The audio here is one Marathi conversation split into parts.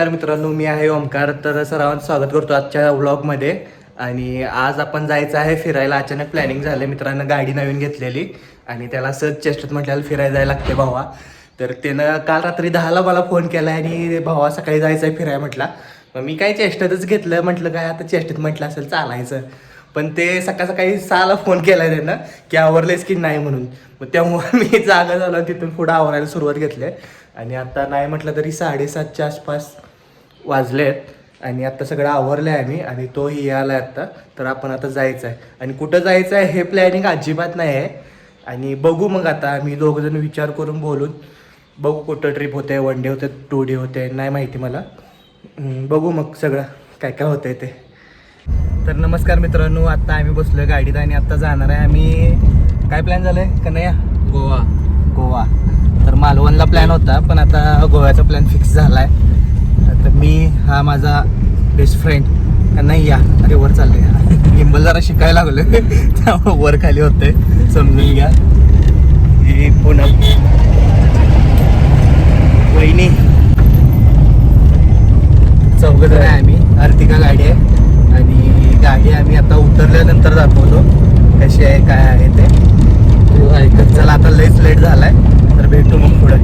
तर मित्रांनो, मी आहे ओमकार. तर सर्वांचं स्वागत करतो आजच्या व्लॉगमध्ये. आणि आज आपण जायचं आहे फिरायला. अचानक प्लॅनिंग झालं मित्रांनो, गाडी नवीन घेतलेली आणि त्याला सहज चेष्टेत म्हटल्याला फिरायला जायला लागते भावा. तर त्यानं काल रात्री 10ला मला फोन केला आणि भावा सकाळी जायचं आहे फिरायला म्हटला. मग मी काय चेष्टेतच घेतलं, म्हटलं काय आता चेष्टेत म्हटलं असेल चालायचं. पण ते सकाळ सकाळी 6ला फोन केला त्यानं की आवरलेस की नाही म्हणून. मग त्यामुळे मी जागा झालो, तिथून पुढं आवरायला सुरुवात घेतली. आणि आता नाही म्हटलं तरी 7:30च्या आसपास वाजलेत आणि आता सगळं आवरलं आहे आम्ही. आणि तोही आला आहे आत्ता. तर आपण आता जायचं आहे आणि कुठं जायचं आहे हे प्लॅनिंग अजिबात नाही आहे. आणि बघू मग आता आम्ही दोघंजण विचार करून बोलून बघू कुठं ट्रिप होते, 1 डे होते, 2 डे होते, नाही माहिती मला. बघू मग सगळं काय काय होतंय ते. तर नमस्कार मित्रांनो, आता आम्ही बसलो गाडीत आणि आता जाणार आहे आम्ही. काय प्लॅन झालं आहे कन्हैया? गोवा. तर मालवणला प्लॅन होता पण आता गोव्याचा प्लॅन फिक्स झाला आहे. तर मी हा माझा बेस्ट फ्रेंड कन्हैया. अरे वर चालले गिंबल जरा शिकायला लागलो त्यामुळे वर खाली होते, समजून घ्या. ही पूनम वहिनी, चौघजण आहे आम्ही. अर्टिगा गाडी आहे आणि गाडी आम्ही आता उतरल्यानंतर दाखवतो कशी आहे काय आहे ते. ऐकत चला, आता लईच लेट झालाय तर भेटू मग पुढे.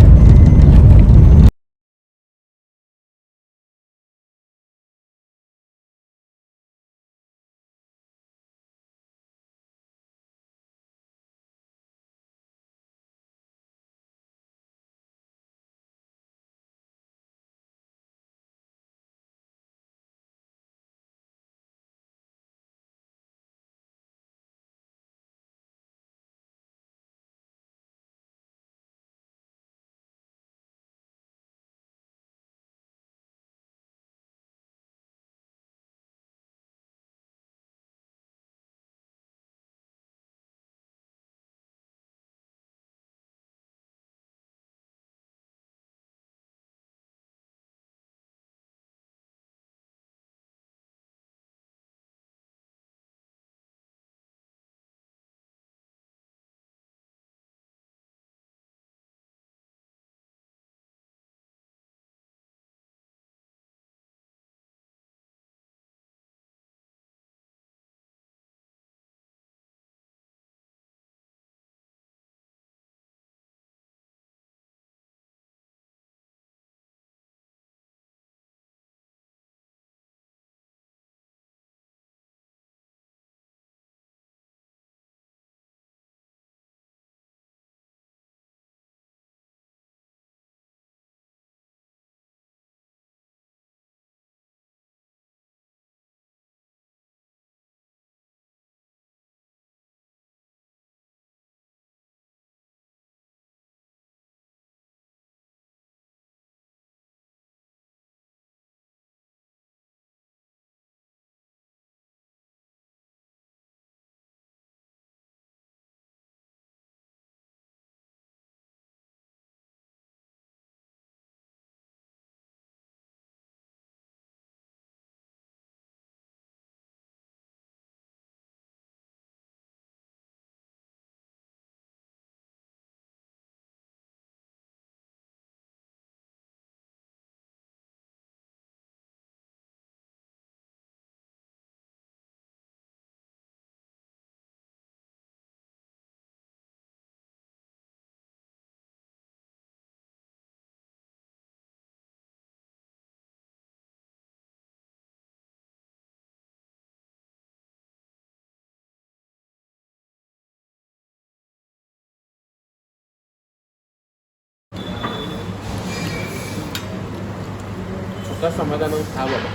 समाधान खा बाबा.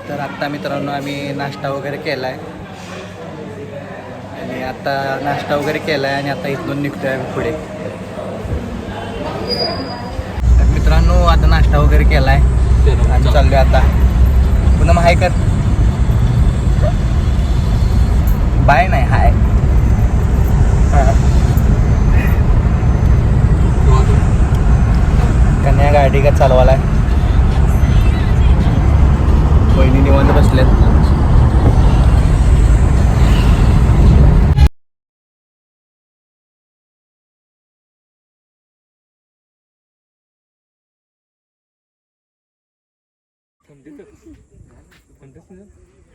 तर आत्ता मित्रांनो आम्ही नाश्ता वगैरे केला आहे आणि आता इथून निघतो आहे आम्ही पुढे. तर मित्रांनो आता नाश्ता वगैरे केला आहे आणि चाललो आता. पुन्हा हाय कर, बाय नाही हाय. कन्या गाडी का चालवायला, वहिनी निवांत बसल्यात.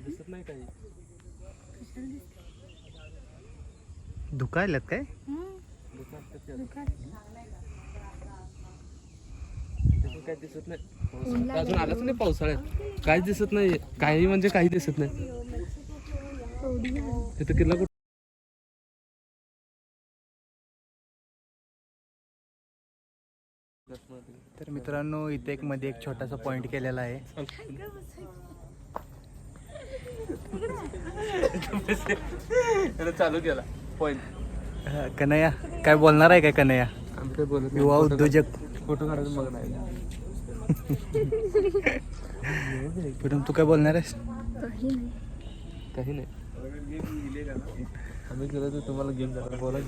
दिसत नाही काही. दुखायल्यात काय? काय दिसत नाही. अजून आलाच नाही पावसाळ्यात. काहीच दिसत नाही. काही म्हणजे काही दिसत नाही. तिथं किल्ला कुठं? तर मित्रांनो इथे एक मध्ये एक छोटासा पॉइंट केलेला आहे. चालू केला पॉइंट. कन्हैया काय बोलणार आहे काय कन्हैया? आम्ही काय बोलत नाही. युवा उद्योजक फोटो काढायचं मग नाही. पुढून तू काय बोलणार आहेस? काही नाही. आम्ही गेलो तर तुम्हाला गेम झाला बोला.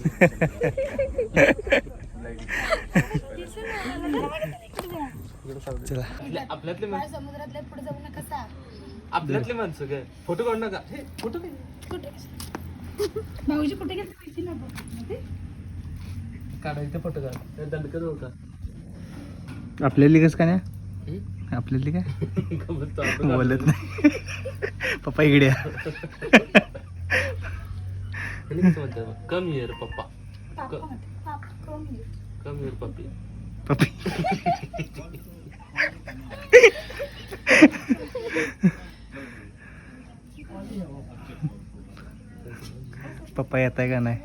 चला आपल्यातले समुद्रातल्या पुढे जाऊ नका सा. आपल्यातले माणसं काय फोटो काढू नका. हे फोटो काय कुठे भाऊजी कुठे गेले माहिती नाही. काढायचे फोटो काढ. दंडकच होता. आपल्याली कस का नाही? आपल्याली काय बोलत नाही. पप्पा इकडे या. कम हिअर पप्पा. कम हिअर पप्पी. पप्पी पप्पा येत आहे का नाही?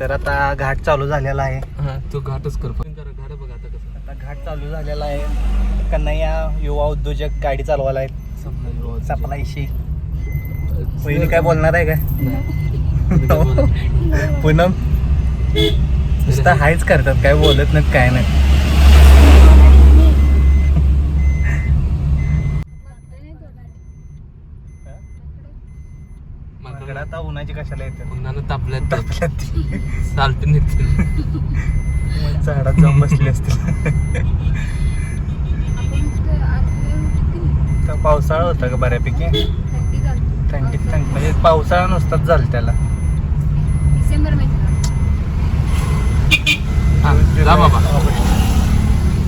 तर आता घाट चालू झालेला आहे. हा तो घाटच कर. घाट बघ आता कसं. आता घाट चालू झालेला आहे. कन्हैया युवा उद्योजक गाडी चालवायला आहेत. सपनाईशी पहिली काय बोलणार आहे काय? पूनम नुसतं हायच करतात, काय बोलत नाहीत काय नाही. माकडं आता उन्हाची कशाला येतात? उन्हानं तापल्यात चालते निघते. झाडात जाऊन बसले असतील. तर पावसाळा होता का बऱ्यापैकी? थंडी म्हणजे पावसाळा नुसताच झाला त्याला. डिसेंबर मध्ये जा बाबा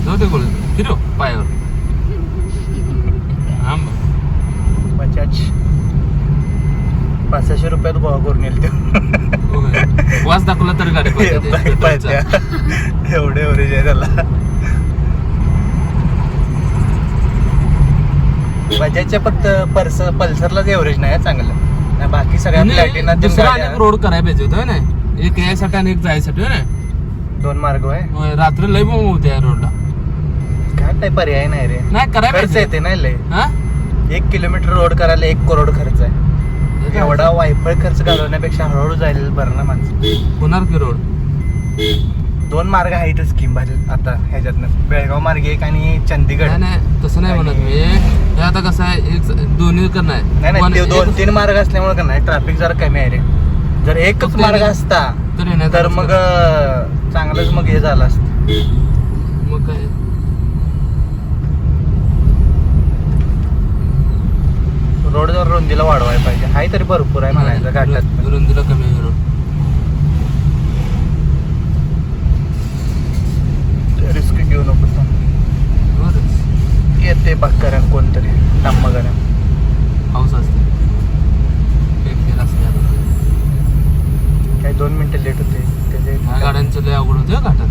जाऊ दे बोल फिरो पायावर. बजाज 500 रुपयात गोवा करून येईल ते. वास दाखवला तर गाडी पळते. एवढे एवढे आहे त्याला. बजाजच्या फक्त पल्सरलाच एव्हरेज नाही चांगलं. बाकी सगळ्या प्लॅटिना रोड करायला पाहिजे होतं ना. एक यायसाठी आणि एक जायसाठी ना. 2 मार्ग आहे. रात्री लय बोंब होते या रोडला. काय काय पर्याय नाही रे. नाही करायला खर्च येते नाही लय. हा 1 किलोमीटर रोड करायला 1 करोड खर्च आहे. एवढा वायफळ खर्च घालवण्यापेक्षा हळूहळू जायला बरं ना माणसं. होणार की रोड. 2 मार्ग आहेतच स्कीम भारी आता ह्याच्यातनं. बेळगाव मार्ग एक आणि चंदीगड. नाही तसं नाही म्हणत मी. हे आता कसं आहे एक दोन्ही करणार नाही 2-3 मार्ग असल्यामुळे का नाही ट्रॅफिक जरा कमी आहे रे. जर एकच मार्ग असता तर मग चांगलंच मग हे झालं असतं. मग काय रोड जर रुंदीला वाढवायला पाहिजे. हाय तरी भरपूर आहे म्हणायचं घाटात. रुंदीला कमी आहे रोड. रिस्क घेऊ नको. येते बघ कोणतरी टाम्मागऱ्या पाऊस असते. काही 2 मिनिटं लेट होते ह्या गाड्यांचं लय अवघड होते घाटात.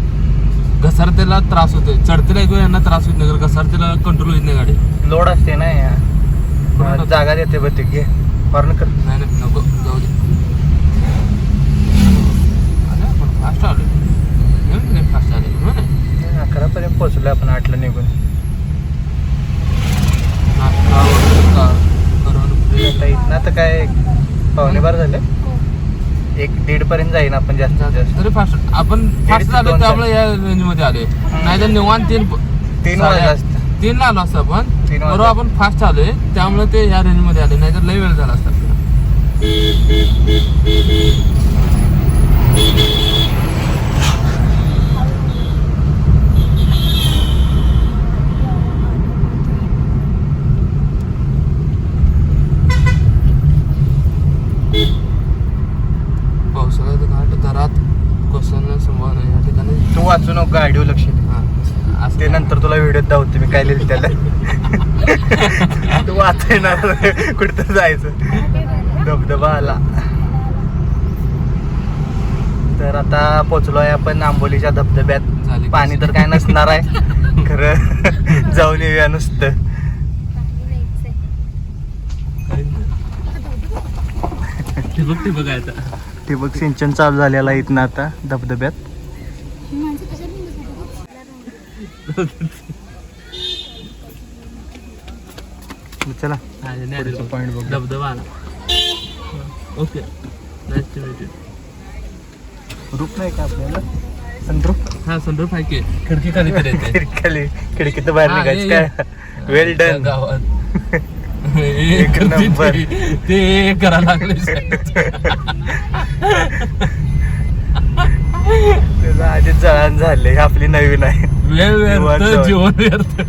घसरतेला त्रास होते. चढतेला ऐकू यांना त्रास होत नाही. घसरतेला कंट्रोल होत नाही गाडी. लोड असते ना जागा देते बघ ते. घे हॉर्न कर. नाही नको जाऊ दे. आपण फास्ट आलो. फास्ट आले 11 पर्यंत पोहोचलो आपण 8ला निघून. आता इथनं आता काय 1:15 झाले. 1-1:30 पर्यंत जाईन आपण जास्तीत जास्त. तरी फास्ट आपण फास्ट झालो त्यामुळे या रेंज मध्ये आले. नाही तर निवांत 3 वाजला असतं. 3ला आलो असतं आपण. 3 बरोबर आपण फास्ट आलोय त्यामुळे ते ह्या रेंज मध्ये आले. नाहीतर लय वेळ झाला असता. पावसाळ्यात घाट दरात कोसळण्याची संभावना आहे. वाचू नको, गाडीवर लक्ष दे. हा. असं ते नंतर तुला व्हिडिओ दावते मी काय लिहिलं त्याला. तू वाचणार कुठं जायचं. धबधबा आला. तर आता पोचलोय आपण आंबोलीच्या धबधब्यात. झाली पाणी तर काय नसणार आहे खरं. जाऊन येऊया नुसतं. ठिबक आहे आता. ठिबक सिंचन चालू झालेलं आहे इथनं आता धबधब्यात. चला पॉइंट बघ. धबधबा आला. Okay nice to meet you. रूप नाही का आपल्याला संद्रूप. हा सनरूफ आहे की खिडकी खाली तर येते. खिडकीत बाहेर निघायचं काय. वेल डन. गावात एक नंबर. ते करा लागले. त्याचं आधीच जळण झाले. आपली नवीन आहे. वेळ व्यर्थ जीवन जीवन व्यर्थ.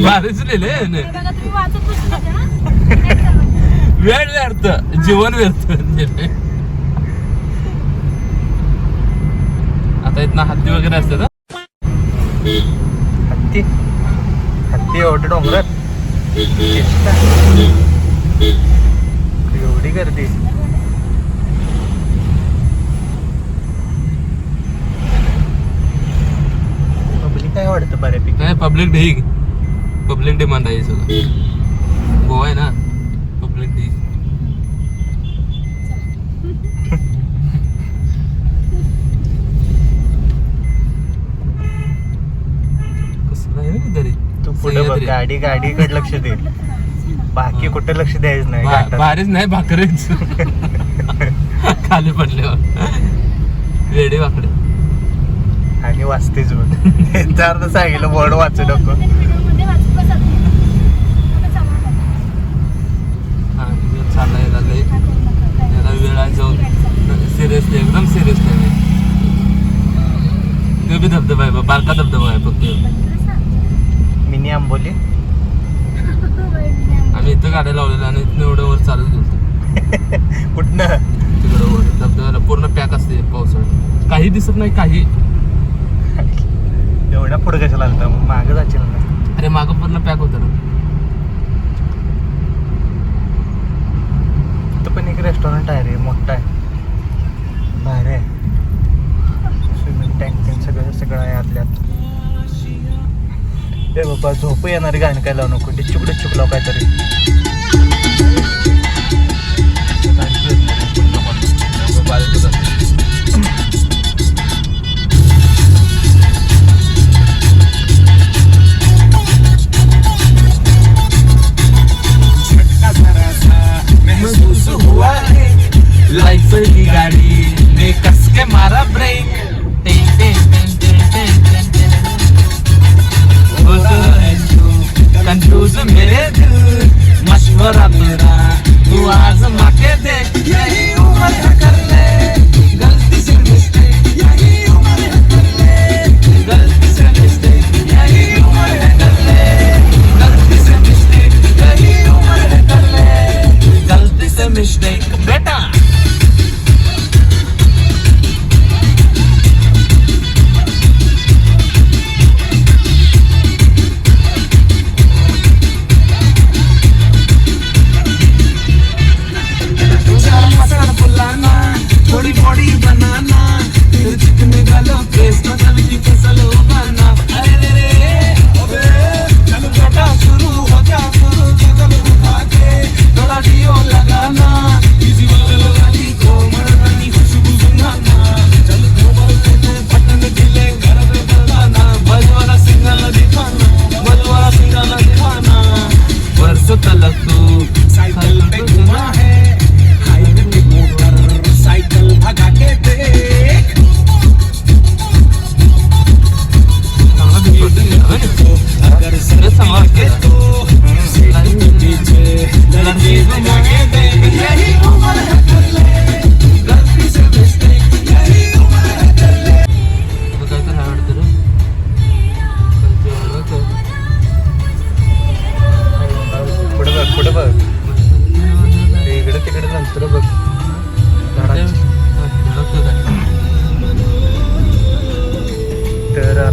भारीच लिहिले तुम्ही वाचत बसले होते ना? वेळ व्यर्थ जीवन व्यर्थ. आता इथं हत्ती वगैरे असते ना. हत्ती हत्ती एवढं डोंगरात. एवढी गर्दी. पब्लिक काय वाटतं बऱ्यापैकी. काय पब्लिक ढीग. पब्लिक डिमांड आहे सगळं. गोवा आहे ना पब्लिक ढीग. कसलं आहे ना तरी. तू पुढे बघ. गाडीकडे लक्ष दे. बाकी कुठे लक्ष द्यायचं नाही घाटात. भारीच नाही भाकरेच. खाली पडल्यावर वेडे वाकडे. आणि वाचतेच बघ. याचा अर्थ सांगितलं बोर्ड वाचू नको. व्हिडिओमध्ये वाचत बसत नाही. आता चालू करा. हा चाललाय लागले. याला वेळ आहे जाऊन सिरियसली एकदम सिरियस नाही. ते बी धबधबा आहे बारका धबधबा आहे फक्त. मिनी आंबोली. आम्ही इथं गाड्या लावलेल्या आणि इथनं एवढं वर चालत गेलो. कुठनं. तिकडं वर धबधब्याला पूर्ण पॅक असते पावसाळ्यात. काही दिसत नाही काही. एवढ्या पुढे कशाला आलता मग मागं जाशील ना. अरे मागं पूर्ण पॅक होतं ना. इथं पण एक रेस्टॉरंट आहे रे. मोठा आहे. भारी आहे. स्विमिंग टँक सगळं आहे आतल्यात. ए बाबा झोप येणारी गाणं काय लावू नको. डिच्चुक डिच्चुक लाव काहीतरी. लाइफ की गाड़ी ने कस के मारा ब्रेक. कंफ्यूज मेरे दिल मशहूर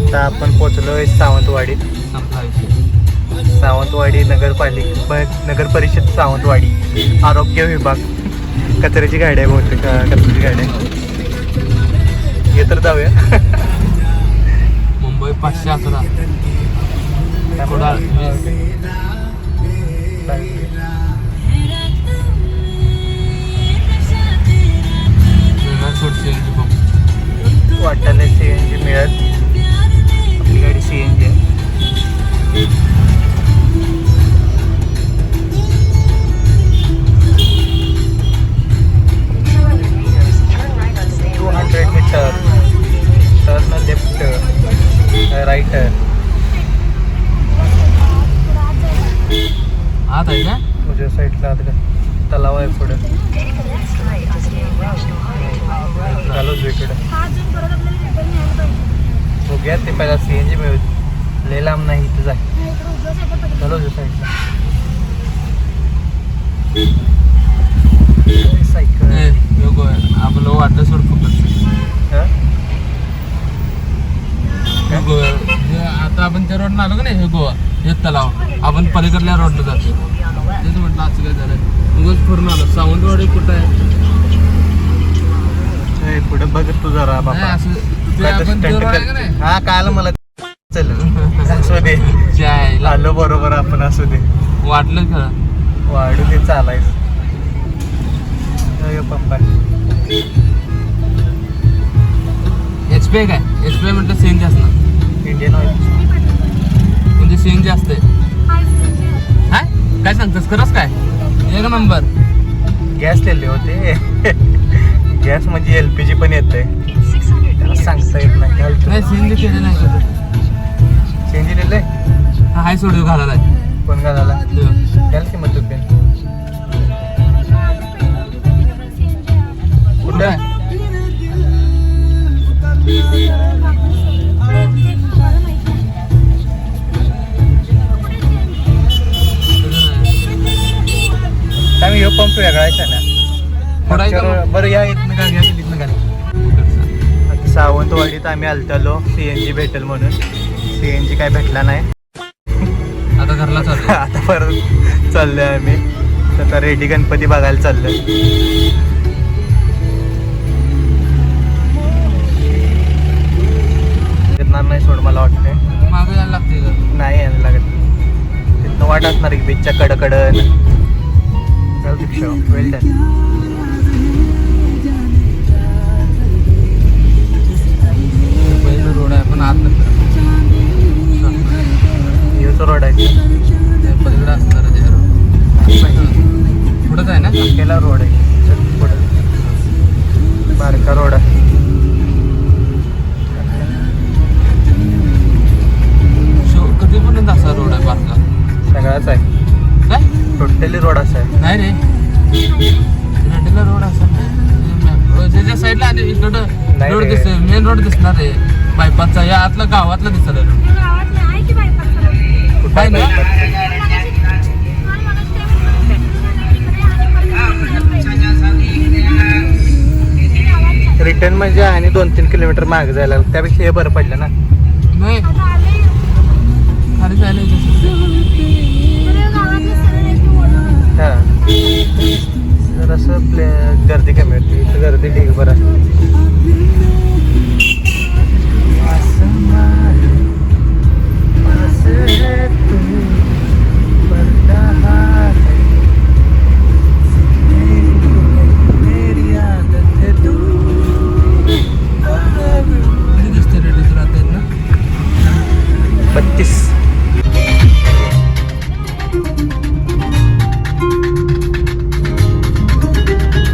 आता आपण पोचलोय सावंतवाडीत. संपला विषय. सावंतवाडी नगर परिषद सावंतवाडी आरोग्य विभाग. कचऱ्याची गाडी आहे बहुतेक, कचऱ्याची गाडी आहे. हे तर जाऊया. मुंबई 511 कुडाळ 20. वाटायला CNG मिळत. आपली गाडी CNG आहे. Meter turn left right. आत आहे का? उजव्या साईडला आता तलाव आहे पुढे. चालू इकडे बघूया ते पहिला CNG मिळत. लय लांब नाही, इथंच आहे. चालू उजव्या साईडला सायकल. आपलं वाटलं सोड फक्त. आता आपण त्या रोडनं आलो का नाही, हे गोवा हे तलाव आपण पलीकडल्या रोडनं जातो. तेच म्हटलं असं काय झालं. उगाच फिरून आलो. सावंतवाडी कुठं आहे? पुढे बघ तू जरा बाबा. नाही, असं ते आपण ते रोड आहे का नाही? हा काल मला चल असू दे. जायला आलो बरोबर आपण. असू दे, वाटलं खरं. वाढू दे, चालायचं. पप्पा HP काय? HP म्हटलं CNG असणार. इंडियन ऑइल म्हणजे CNG असते. हाय काय सांगतोस? खरंच काय? एक नंबर. गॅस लिहिले होते. गॅस म्हणजे LPG पण येते. त्याला सांगता येत नाही. नाही CNG केलं नाही कधी. CNG लिहिलंय. हा हाय सोड घालायला. कोण घालायला? त्याला किंमत रुपये कुठं? आम्ही यो पंप वेगळा आहे ना. बरं या इथनं घाल, इथनं घाल. आता सावंतवाडीत आम्ही आलतालो CNG भेटेल म्हणून. CNG काय भेटला नाही. आता घरला चालू. आता परत चाललोय आम्ही. आता रेड्डी गणपती बघायला चाललोय. येणार नाही सोड मला वाटतंय. मागं यायला लागते का? नाही यायला लागत. तिथनं वाट असणार की बीचच्या कडकडन. वेल डन. पहिलं रोड आहे पण आत योच रोड आहे. पलीकडे असणार आहे ते रोड. पुढंच आहे ना? अकेला रोड आहे. पुढं बारका रोड आहे. कधीपर्यंत असा रोड आहे बारका? सगळाच आहे. काय टोटली रोड असा आहे. नाही रे, रेड्डीला रोड असा नाही. त्याच्या साईडला आणि इकडं नाही रोड रे. दिसतोय. मेन रोड दिसणार आहे बायपासचा. या आतला गावातला दिसला रोड. कुठं काय नाही? रिटर्न म्हणजे आणि 2-3 किलोमीटर मागे जायला लागलं. त्यापेक्षा हे बरं पडलं ना. नाही खाली जायला हां जर असं गर्दी कमी होती. इथं गर्दी ठीक बरं. दिसते रेड्डीच राहत आहेत ना. 32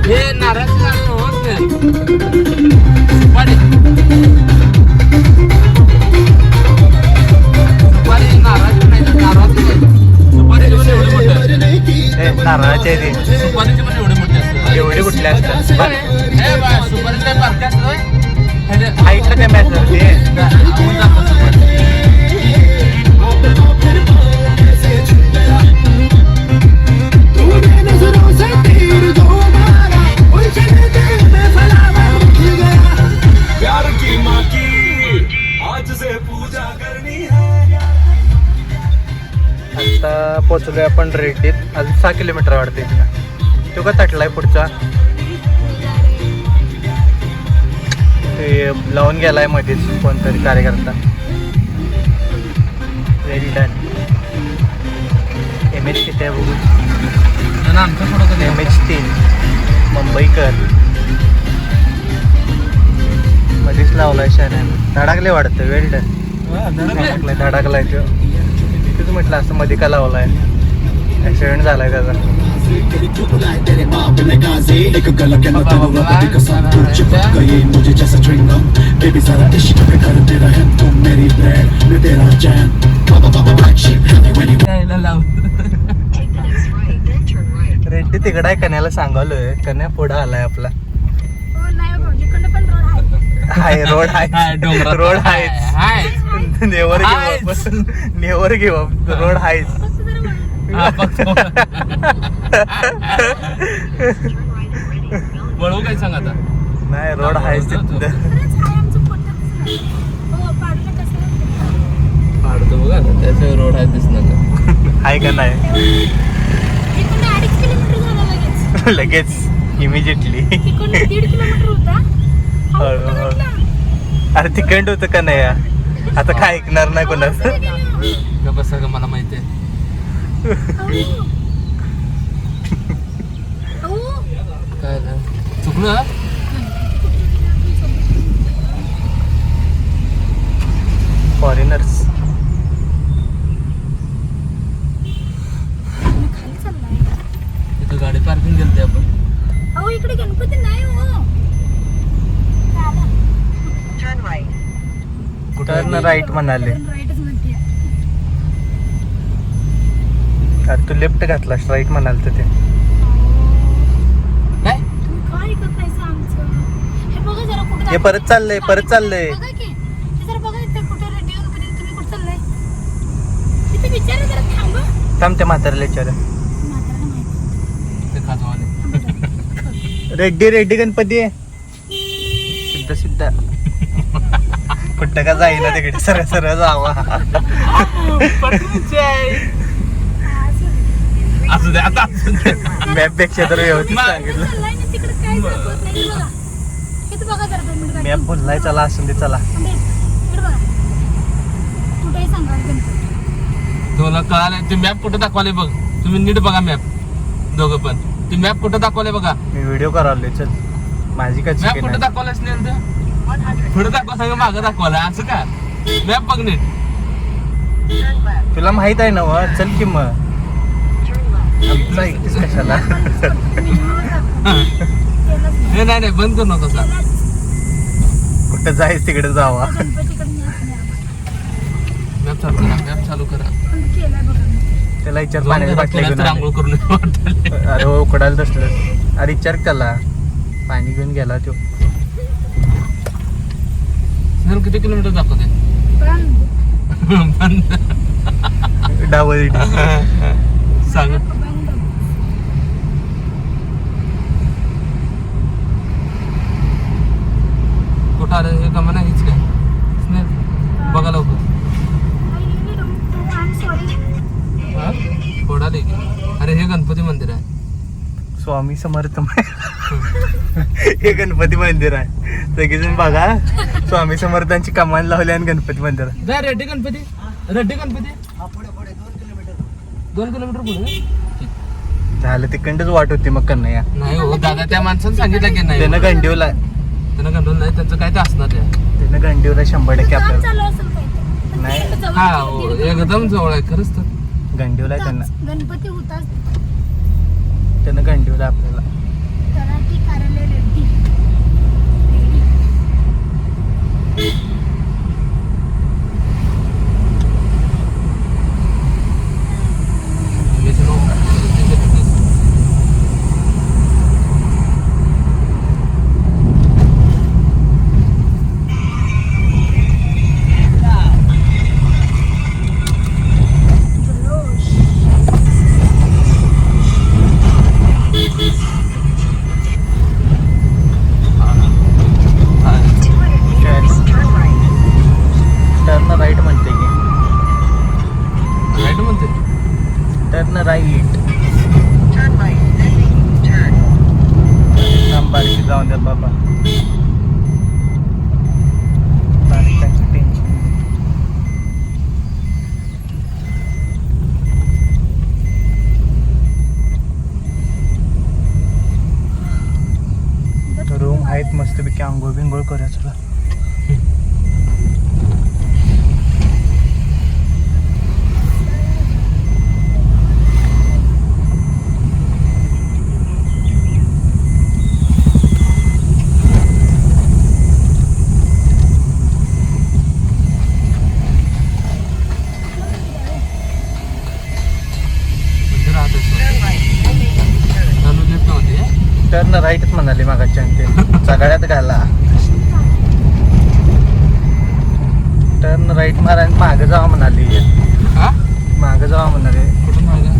हे नारळाचं झाड होत नाही. सुपारी सुपारी नारळाची नाही, नारळाची नाही. सुपारीची पण एवढी मोठी असते. नारळाचे आहे ते. सुपारीची पण एवढी मोठी असते. एवढे कुठले असतात? हे बा सुपारीची नाही बारकी असतं. हाईटला कमी असतात ते. आपण जातो सुपारी. प्यार की माँ की आज से पूजा आता पोचलोय आपण रेड्डीत. अजून 6 किलोमीटर वाढते इथनं. तो का तटलाय पुढचा ते लावून गेलाय मध्येच कोणतरी कार्यकर्ता. Very done. एम एच किती आहे बघू. आमच्या पुढं कधी MH3 मुंबईकर मध्येच लावलाय शाण्यानं. धडाकले वाढतं. वेल डन. धडाकलाय तो. तिथेच म्हटलं असं मध्ये का लावलाय. ऍक्सिडेंट झालाय त्याचा. रेड्डी तिकडं आहे. कन्याला सांगालोय. कन्या पुढं आलाय आपला. हो नाही भाऊजी कडनं पण रोड आहे. हाय रोड हाय, आहे. डोंगरात रोड हाय. आहे. नेवर नेवर गिव्ह रोड आहेच. फक्त जरा वळू. हा, फक्त वळू काय सांग आता. नाही रोड आहेच तिथं. खरंच आहे आमचं पोटात. हो पाडलं कसं. पाडतो बघा आता त्याचं रोड आहे दिसणार. आहे का नाही. इकडनं 2.5 किलोमीटर झालं लगेच. लगेच इमिजिएटली. तिकडनं 1.5 किलोमीटर होता. अरे तिकडं होतं का नाही या? आता काय ऐकणार नाही कोणाचं. बस का मला माहिती आहे. काय झालं? चुकलं. फॉरेनर्स. खाली चाललाय. तिथं गाडी पार्किंग केली आपण. अहो इकडे गणपती नाही हो. कुठं राईट म्हणाले. राईटच म्हणते. अरे तू लेफ्ट घातलास राईट म्हणाल तर ते. काय तुम्ही काय ऐकत नाही आमचं. हे बघा जरा कुठे हे परत चाललंय. परत चाललंय. बघा की हे जरा बघा इथे कुठे रेडी गणपती तुम्ही कुठे चाललाय. इथे विचारा जरा थांबा. थांब त्या म्हाताऱ्याला विचार. म्हाताऱ्याला माहिती. ते खाजवाले. रेड्डी रेड्डी गणपती आहे. सिद्ध सिद्ध. कुठं का जाईना तिकडे. सरळ सरळ जावा. असू दे आता असू दे. मॅप पेक्षा तर व्यवस्थित सांगितलं. चाललाय ना तिकडे काय दाखवत नाही. बघा इथे बघा जरा 2 मिनिट. मॅप बोललाय. चला असून दे चला. इकडे बघा कुठेही सांगा गणपती. तुला कळालं ते मॅप कुठं दाखवाले बघ. तुम्ही नीट बघा मॅप दोघं पण. ते मॅप कुठं दाखवले बघा. मी व्हिडिओ करालोय. चल माझी काय मॅप चुकी कुठं नाही. दाखवलाच नाही. पुढे दाखवा सगळं मागं दाखवलं असं का. मॅप बघ नीट. तुला माहित आहे ना व. चल की मग. आमचं ऐकतेस कशाला. नाही नाही बंद करू नको सर. कुठं जायच तिकडे जावा. गणपतीकडे न्या. मॅप चालू करा. मॅप चालू करा. पण केलाय बघा. त्याला विचार पाण्याची बाटली घेऊन आले. आंघोळ करून वाटले. अरे हो उकडायला तसलं. अरे विचार त्याला. पाणी घेऊन गेला तो. किती किलोमीटर दाखवते. पण बंद. डावरी सांग. कुठं आलं हे कमा नाही हीच काय. बघा लवकर. थोडा की. अरे हे गणपती मंदिर आहे. स्वामी समर्थ. हे गणपती मंदिर आहे. सगळेजण बघा. स्वामी समर्थांची कमान लावली आणि गणपती मंदिर आहे. जा रेड्डी गणपती. रेड्डी गणपती 2 किलोमीटर पुढे. झालं तिकडच वाट होती मग कन्हैया. नाही हो दादा त्या माणसानं सांगितलं की नाही. त्यानं गंडीवला. त्यांना गंडवलं नाही. त्यांचं काय ते असणार ते. त्यानं गंडीवला 100% काम आपल्याला. चालू असेल काहीतरी. नाही. हा हो एकदम जवळ आहे खरंच तर. गंडीवला त्यांना. गणपती होताच. त्यानं गंडीवला आपल्याला. तलाठी कार्यालय रेड्डी. आंघोळ करूया चला. टर्न राईटच म्हणाली मागाच्या ते सगळ्यात घाला. टर्न राईट मारा मागं जावा म्हणाली. मागं जावा म्हणाले.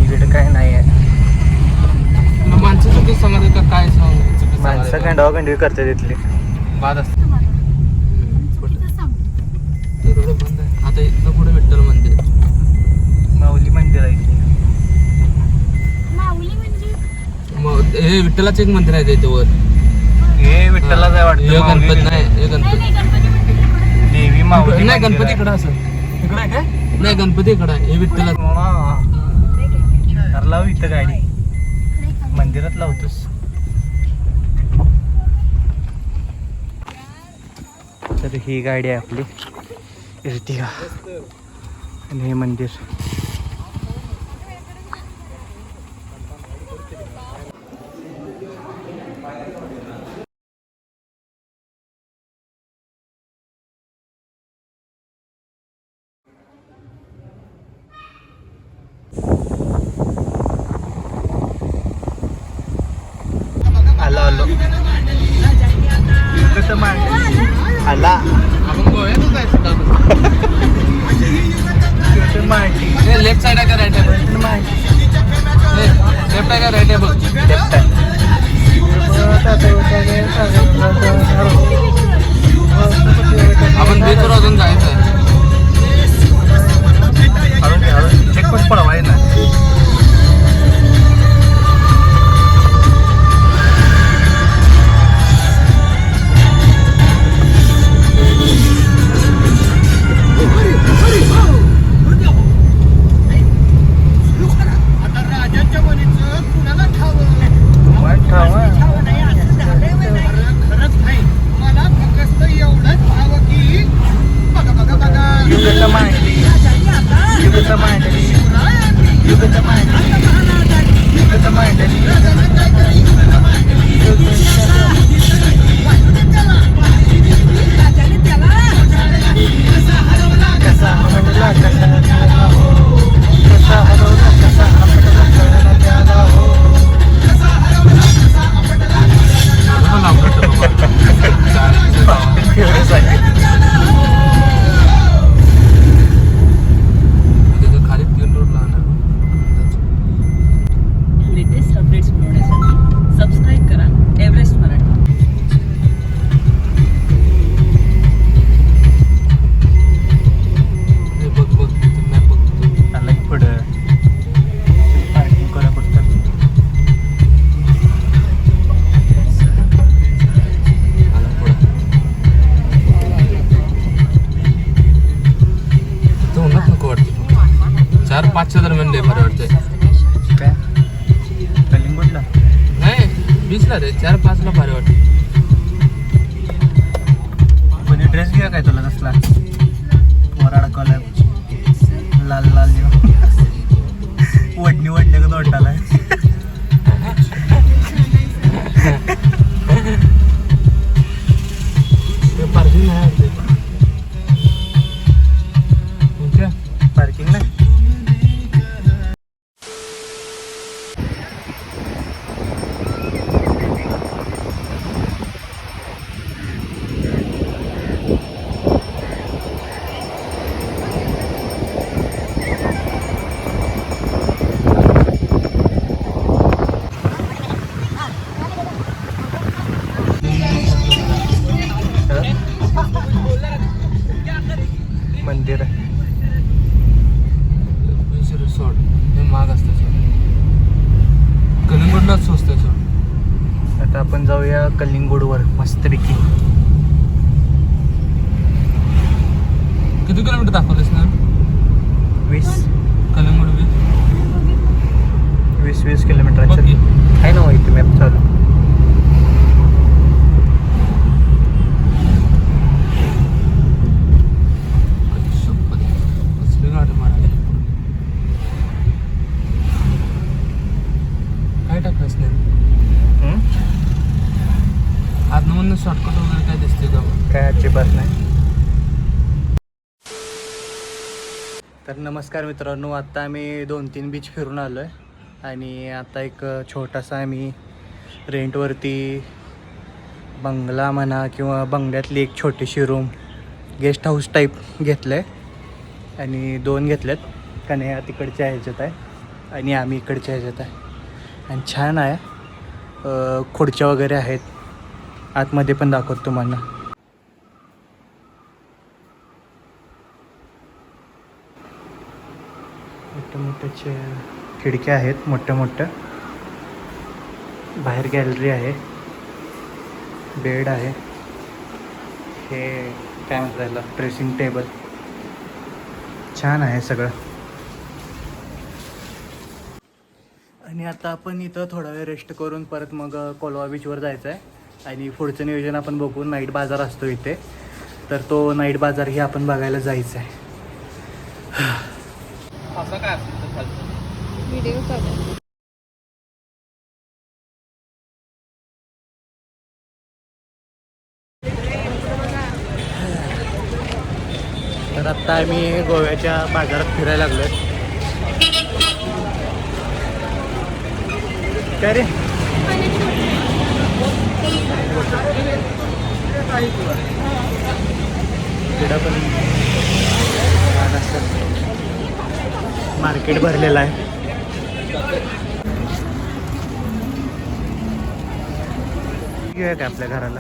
इकडे काय नाही आहे. माणसं चुकी समजते का काय माणसं गंडावा गंडवी करते तिथली. बाद असते. चुकीचं सांगतो. ते रोड बंद आहे. आता इथलं पुढे विठ्ठल मंदिर. माऊली मंदिर आहे इथे. माऊली म्हणजे हे विठ्ठलाचं एक मंदिर आहे त्याच्या वर. हे विठ्ठला काय हे वाटतं. गणपती नाही हे गणपती नाही गणपती मंदिर इकडं. देवी माऊली नाही मंदिर गणपती आहे. इकडं असं इकडं आहे काय नाही गणपती इकडं आहे हे विठ्ठला अरे लाव इथं गाडी मंदिरात लावतोस. तर ही गाडी आहे आपली इर्टिगा आणि हे मंदिर. आलो आलो आला आपण गोव्यातच जायचं का लेफ्ट साईड आहे का राईट आहे लेफ्ट आहे का राईट आहे बघ. आपण बीचवर अजून जायचं आहे. चेकपोस्ट पडवा ना. लेटेस्ट अपडेट्स मिळवण्यासाठी सबस्क्राईब करा एव्हरेस्ट मराठी. बघ बघ मॅप बघ आला की पुढं पार्किंग करा पडतं. उन्हात नको वाटते 4-5च्या दरम्यान लय भारी वाटतंय. काय कलिंगूटला नाही 20ला रे 4-5ला भारी वाटते. कोणी ड्रेस घ्या काय तुला कसला वर अडकवलाय लाल लाल वडणी वडल्या का वाटालाय. पार्किंग नाही पार्किंग नाही. मंदिर आहे. रिसॉर्ट हे महाग असतं सर. कलिंगडलाच स्वस्त आहे सर. आता आपण जाऊया कलिंगूडवर मस्तपैकी. किती किलोमीटर दाखवलेस ना 20 कलिंगड 20 किलोमीटर बघ की. आहे ना इथे मॅप चालू. बस नाही. तर नमस्कार मित्रांनो, आता आम्ही 2-3 बीच फिरून आलो आहे आणि आता एक छोटासा आम्ही रेंटवरती बंगला म्हणा किंवा बंगल्यातली एक छोटीशी रूम गेस्ट हाऊस टाईप घेतलं आहे आणि 2 घेतल्यात. कन्हैया तिकडच्या ह्याच्यात आहे आणि आम्ही इकडच्या ह्याच्यात आहे आणि छान आहे. खुर्च्या वगैरे आहेत, आतमध्ये पण दाखवतो तुम्हाला. मोठ्या खिडक्या आहेत, मोठ्या बाहेर गॅलरी आहे, बेड आहे, हे काय म्हणतात त्याला ड्रेसिंग टेबल. छान आहे सगळं. आणि आता आपण इथं थोडा वेळ रेस्ट करून परत मग कोलवा बीचवर जायचं आहे आणि पुढचं नियोजन आपण बघू. नाईट बाजार असतो इथे, तर तो नाईट बाजारही आपण बघायला जायचं आहे. असं काय असतं व्हिडिओ चालू. तर आत्ता आम्ही गोव्याच्या बाजारात फिरायला लागलो आहे. काय रे, तिकडं पण मार्केट भरलेलं आहे. घेऊया का आपल्या घराला?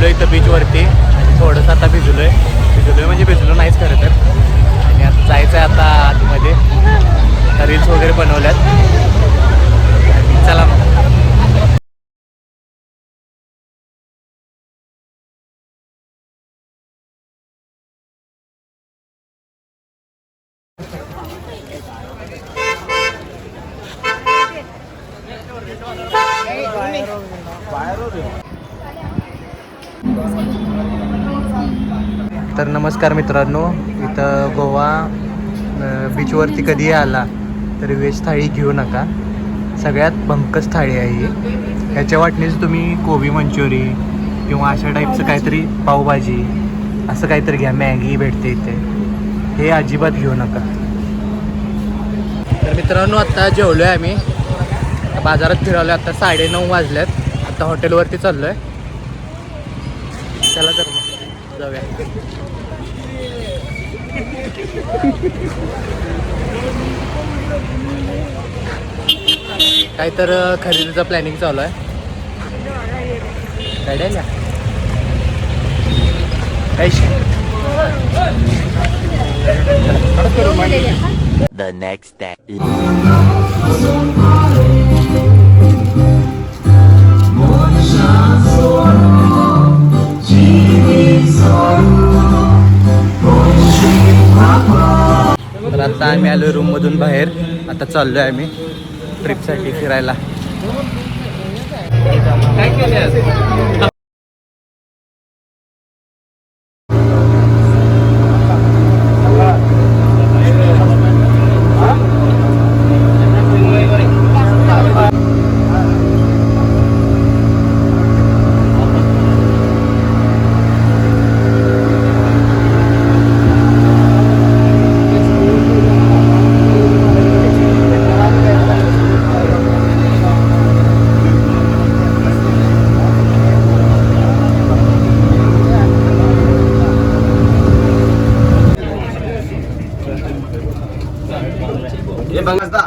इथं बीचवरती आणि थोडंसं आता भिजलोय म्हणजे भिजलो नाहीच खरं तर. आणि आता जायचं आहे आता आतमध्ये. आता रील्स वगैरे बनवल्यात. चला मग. तर नमस्कार मित्रांनो, इथं गोवा बीचवरती कधीही आला तर व्हेज थाळी घेऊ नका. सगळ्यात भंकस थाळी आहे ही. ह्याच्या वाटणीच तुम्ही कोबी मंचुरी किंवा अशा टाईपचं काहीतरी पावभाजी असं काहीतरी घ्या. मॅगी भेटते इथे, हे अजिबात घेऊ नका. तर मित्रांनो आता जेवलो आहे आम्ही, बाजारात फिरवलो. आता 9:30 वाजल्यात. आता हॉटेलवरती चाललो आहे. चला तर मग जाऊया. काय तर खरेदीचा प्लॅनिंग चालू आहे. गाड्या The next day. Sorry. आता आम्ही आलो रूममधून बाहेर. आता चाललो आहे आम्ही ट्रिपसाठी फिरायला. काय केलं ये बंगस्ता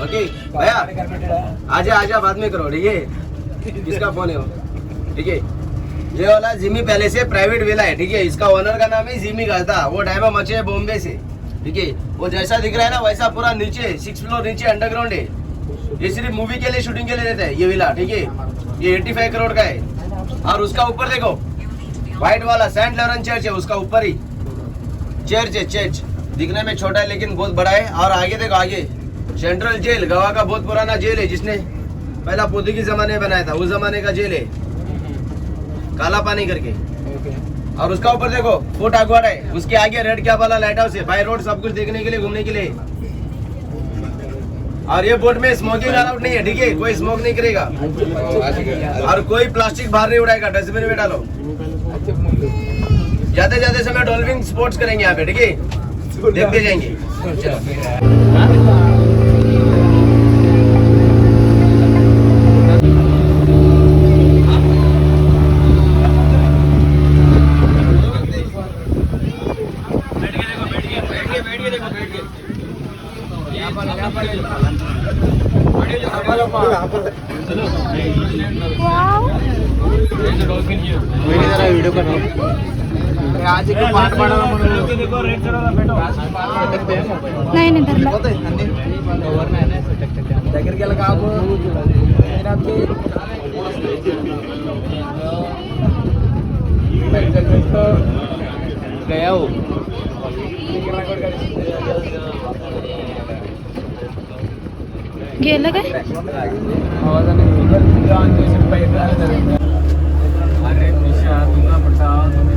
ओके भैया आजा आजा बाद में करो ठीक है. किसका फोन है वो ठीक है. ये वाला जिमी पैलेस है प्राइवेट विला है ठीक है. इसका ओनर का नाम है जिमी गाजदा. वो डायबा मचे है बॉम्बे से ठीक है. वो जैसा दिख रहा है ना वैसा पूरा नीचे 6 फ्लोर नीचे अंडरग्राउंड है. ये सिर्फ मूवी के लिए शूटिंग के लिए रहता है ये विला ठीक है. ये 85 करोड़ का है. और उसका ऊपर देखो व्हाइट वाला सेंट लॉरेंस चर्च है उसका ऊपर ही चर्च है. चर्च दिखने में छोटा है लेकिन बहुत बड़ा है. और आगे देखो आगे सेंट्रल जेल गोवा का बहुत पुराना जेल है जिसने पहला पोर्तुगीज जमाने में बनाया था. उस जमाने का जेल है काला पानी करके. और उसका ऊपर देखो फोर्ट अगवाड़ा है. उसके आगे रेड कैप वाला लाइट हाउस है. बाय रोड सब कुछ देखने के लिए घूमने के लिए. और ये बोट में स्मोकिंग अलाउड नहीं है ठीक है. कोई स्मोक नहीं करेगा और कोई प्लास्टिक बाहर नहीं उड़ाएगा. डस्टबिन में डालो. जाते जाते समय डॉल्फिन स्पोर्ट्स करेंगे यहाँ पे ठीक है. देखते जाएंगे. व्हिडिओ बनव. आज एक पाठ पडायला म्हणून नाही नाही धरला. దగ్గరికి వెళ్ళ కాపు गया हो गेलं काय? अरे निशा तुला म्हणता तुम्ही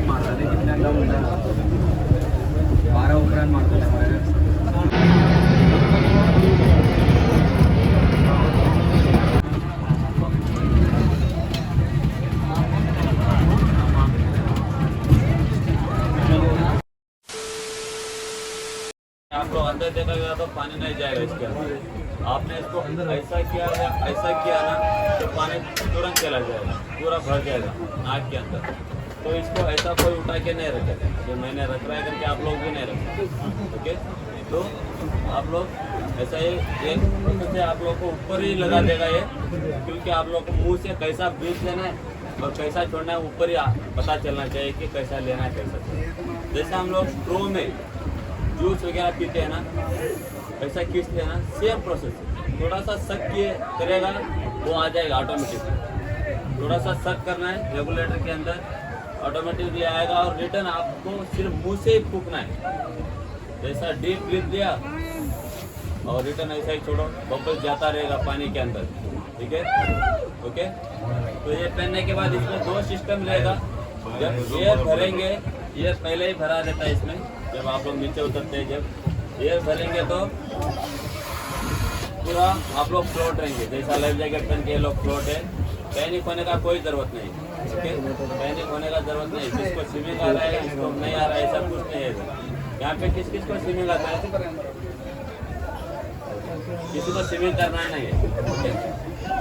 मारताना कितल्यांदा म्हणता 12 उपरांत मारता. आपको अंदर देखा गया तो पानी नहीं जाएगा इसके अंदर. आपने इसको ऐसा किया या ऐसा किया ना तो पानी तुरंत चला जाएगा पूरा भर जाएगा नाक के अंदर. तो इसको ऐसा कोई उठा के नहीं रखेगा. जो मैंने रख रहा है करके आप लोग भी नहीं रखें. ओके तो आप लोग ऐसा ही एक से आप लोग को ऊपर ही लगा देगा ये. क्योंकि आप लोग को मुंह से कैसा बीज लेना है और कैसा छोड़ना है ऊपर ही पता चलना चाहिए कि कैसा लेना है कैसा. जैसे हम लोग स्ट्रो में जूस वगैरह पीते हैं ना ऐसा खींचते हैं ना सेम प्रोसेस. थोड़ा सा सक किए करेगा वो आ जाएगा ऑटोमेटिक. थोड़ा सा सक करना है रेगुलेटर के अंदर ऑटोमेटिकली आएगा. और रिटर्न आपको सिर्फ मुंह से ही फूकना है. जैसा डीप ब्रीथ लिया और रिटर्न ऐसा ही छोड़ो. बबल जाता रहेगा पानी के अंदर. ठीक है ओके. तो ये पहनने के बाद इसमें 2 सिस्टम रहेगा. जब एयर भरेंगे एयर पहले ही भरा देता है इसमें. जब आप लोग नीचे उतरते हैं जब एयर भरेंगे तो पूरा आप लोग फ्लोट रहेंगे. जैसा लाइफ जैकेट पहन के ये लोग फ्लोट है. पैनिक होने का कोई ज़रूरत नहीं. ठीक है पैनिक होने का ज़रूरत नहीं. जिसको स्विमिंग आ रहा है जिसको नहीं आ रहा है ऐसा कुछ नहीं है. यहाँ पे किस किस को स्विमिंग आता है? किसी को स्विमिंग करना नहीं है.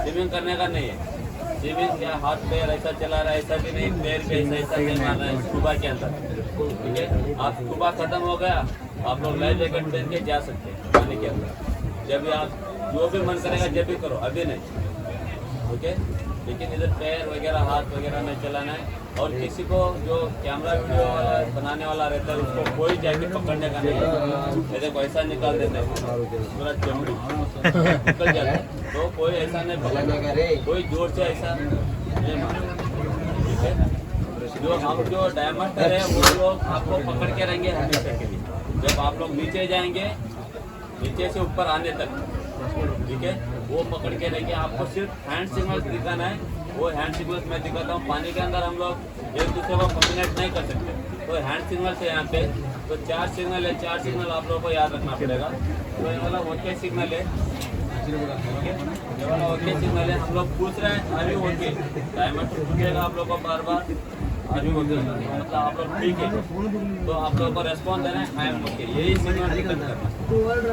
स्विमिंग करने का नहीं है. स्विमिंग क्या हाथ पैर ऐसा चला रहा है ऐसा भी नहीं. पैर पे ऐसा ऐसा चल मार रहा है स्कूबा के अंदर. ठीक है आप स्कूबा खत्म हो गया आप लोग लाइफ जैकेट पहन के जा सकते हैं पानी के अंदर. जब भी आप जो भी मन करेगा जब भी करो अभी नहीं. ओके लेकिन इधर पैर वगैरह हाथ वगैरह में चलाना है. और किसी को जो कैमरा वीडियो बनाने वाला रहता है उसको कोई जैकेट पकड़ने का नहीं है. ऐसे को ऐसा निकाल देते हैं पूरा चमड़ी निकल जाता है. तो कोई ऐसा नहीं पकड़ना. कोई जोर से ऐसा नहीं मारेगा. ठीक है जो डायमीटर है वो लोग आपको पकड़ के रहेंगे हमेशा के लिए। जब आप लोग नीचे जाएंगे, नीचे से ऊपर आने तक, ठीक है, वो पकड़ के रहेंगे। आपको सिर्फ हैंड सिग्नल दिखाना है, वो हैंड सिग्नल मैं दिखाता हूँ। पानी के अंदर हम लोग एक दूसरे को कम्युनिकेट नहीं कर सकते, तो हैंड सिग्नल से यहाँ पे तो 4 सिग्नल है, 4 सिग्नल आप लोगों को याद रखना पड़ेगा। तो ये वाला ओके सिग्नल है, ये वाला ओके सिग्नल है। हम लोग पूछ रहे हैं अभी ओके, डायमीटर पूछेगा आप लोग को बार बार अभी ओके, मतलब आप लोग ठीक है, तो आप लोग को रेस्पॉन्स देना है आई एम ओके, यही सिग्नल निकल करना।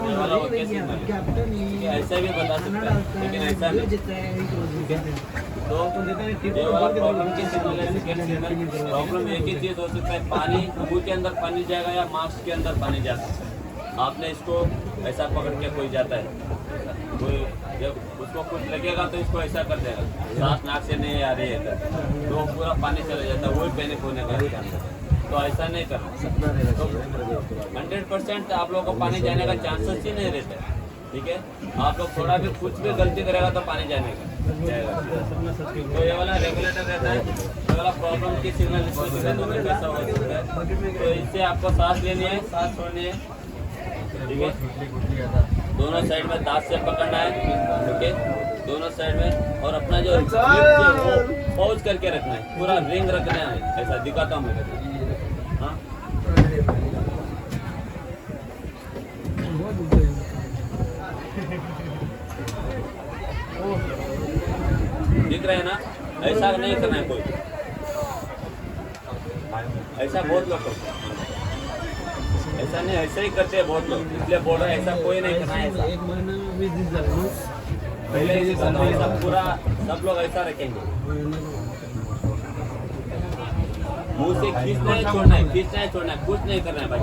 ये वाला ओके सिग्नल ऐसा भी बता सकता है, लेकिन ऐसा नहीं। तो ये वाला प्रॉब्लम की सिग्नल है, सेकेंड सिग्नल। प्रॉब्लम एक ही चीज़ हो सकता है, पानी मुंह के अंदर पानी जाएगा या मास्क के अंदर पानी जा सकता है। आपने इसको ऐसा पकड़ के कोई जाता है, कोई जब उसको कुछ लगेगा तो इसको ऐसा कर देगा, सांस नाक से नहीं आ रही है तो पूरा पानी चला जाता है, वही पैनिक होने का इसके अंदर। तो ऐसा नहीं करना, तो 100% आप लोगों को पानी जाने का चांसेस ही नहीं रहता है, ठीक है। आप लोग थोड़ा भी कुछ भी गलती करेगा तो पानी जाने का जाएगा। तो ये वाला रेगुलेटर रहता है, ये वाला प्रॉब्लम की सिग्नल इसको दिक्कत होने कैसा हो सकता है। तो इससे आपको सांस लेनी है, सांस छोड़नी है, ठीक है। दोनों साइड में दांत से पकड़ना है, ठीक है, दोनों साइड में। और अपना जो पॉज करके रखना है, पूरा रिंग रखना है, ऐसा दिखाता हूँ मैं। हाँ, दिख रहे हैं ना, ऐसा नहीं करना है कोई, ऐसा बहुत लोग करते हैं, ऐसा नहीं, ऐसा ही करते हैं बहुत लोग, इसलिए बोल रहे हैं ऐसा कोई नहीं करना है। ऐसा पहले ही ऐसा पूरा सब लोग ऐसा रखेंगे, मुंह से खींचना है छोड़ना है, खींचना है छोड़ना है, कुछ नहीं करना है भाई,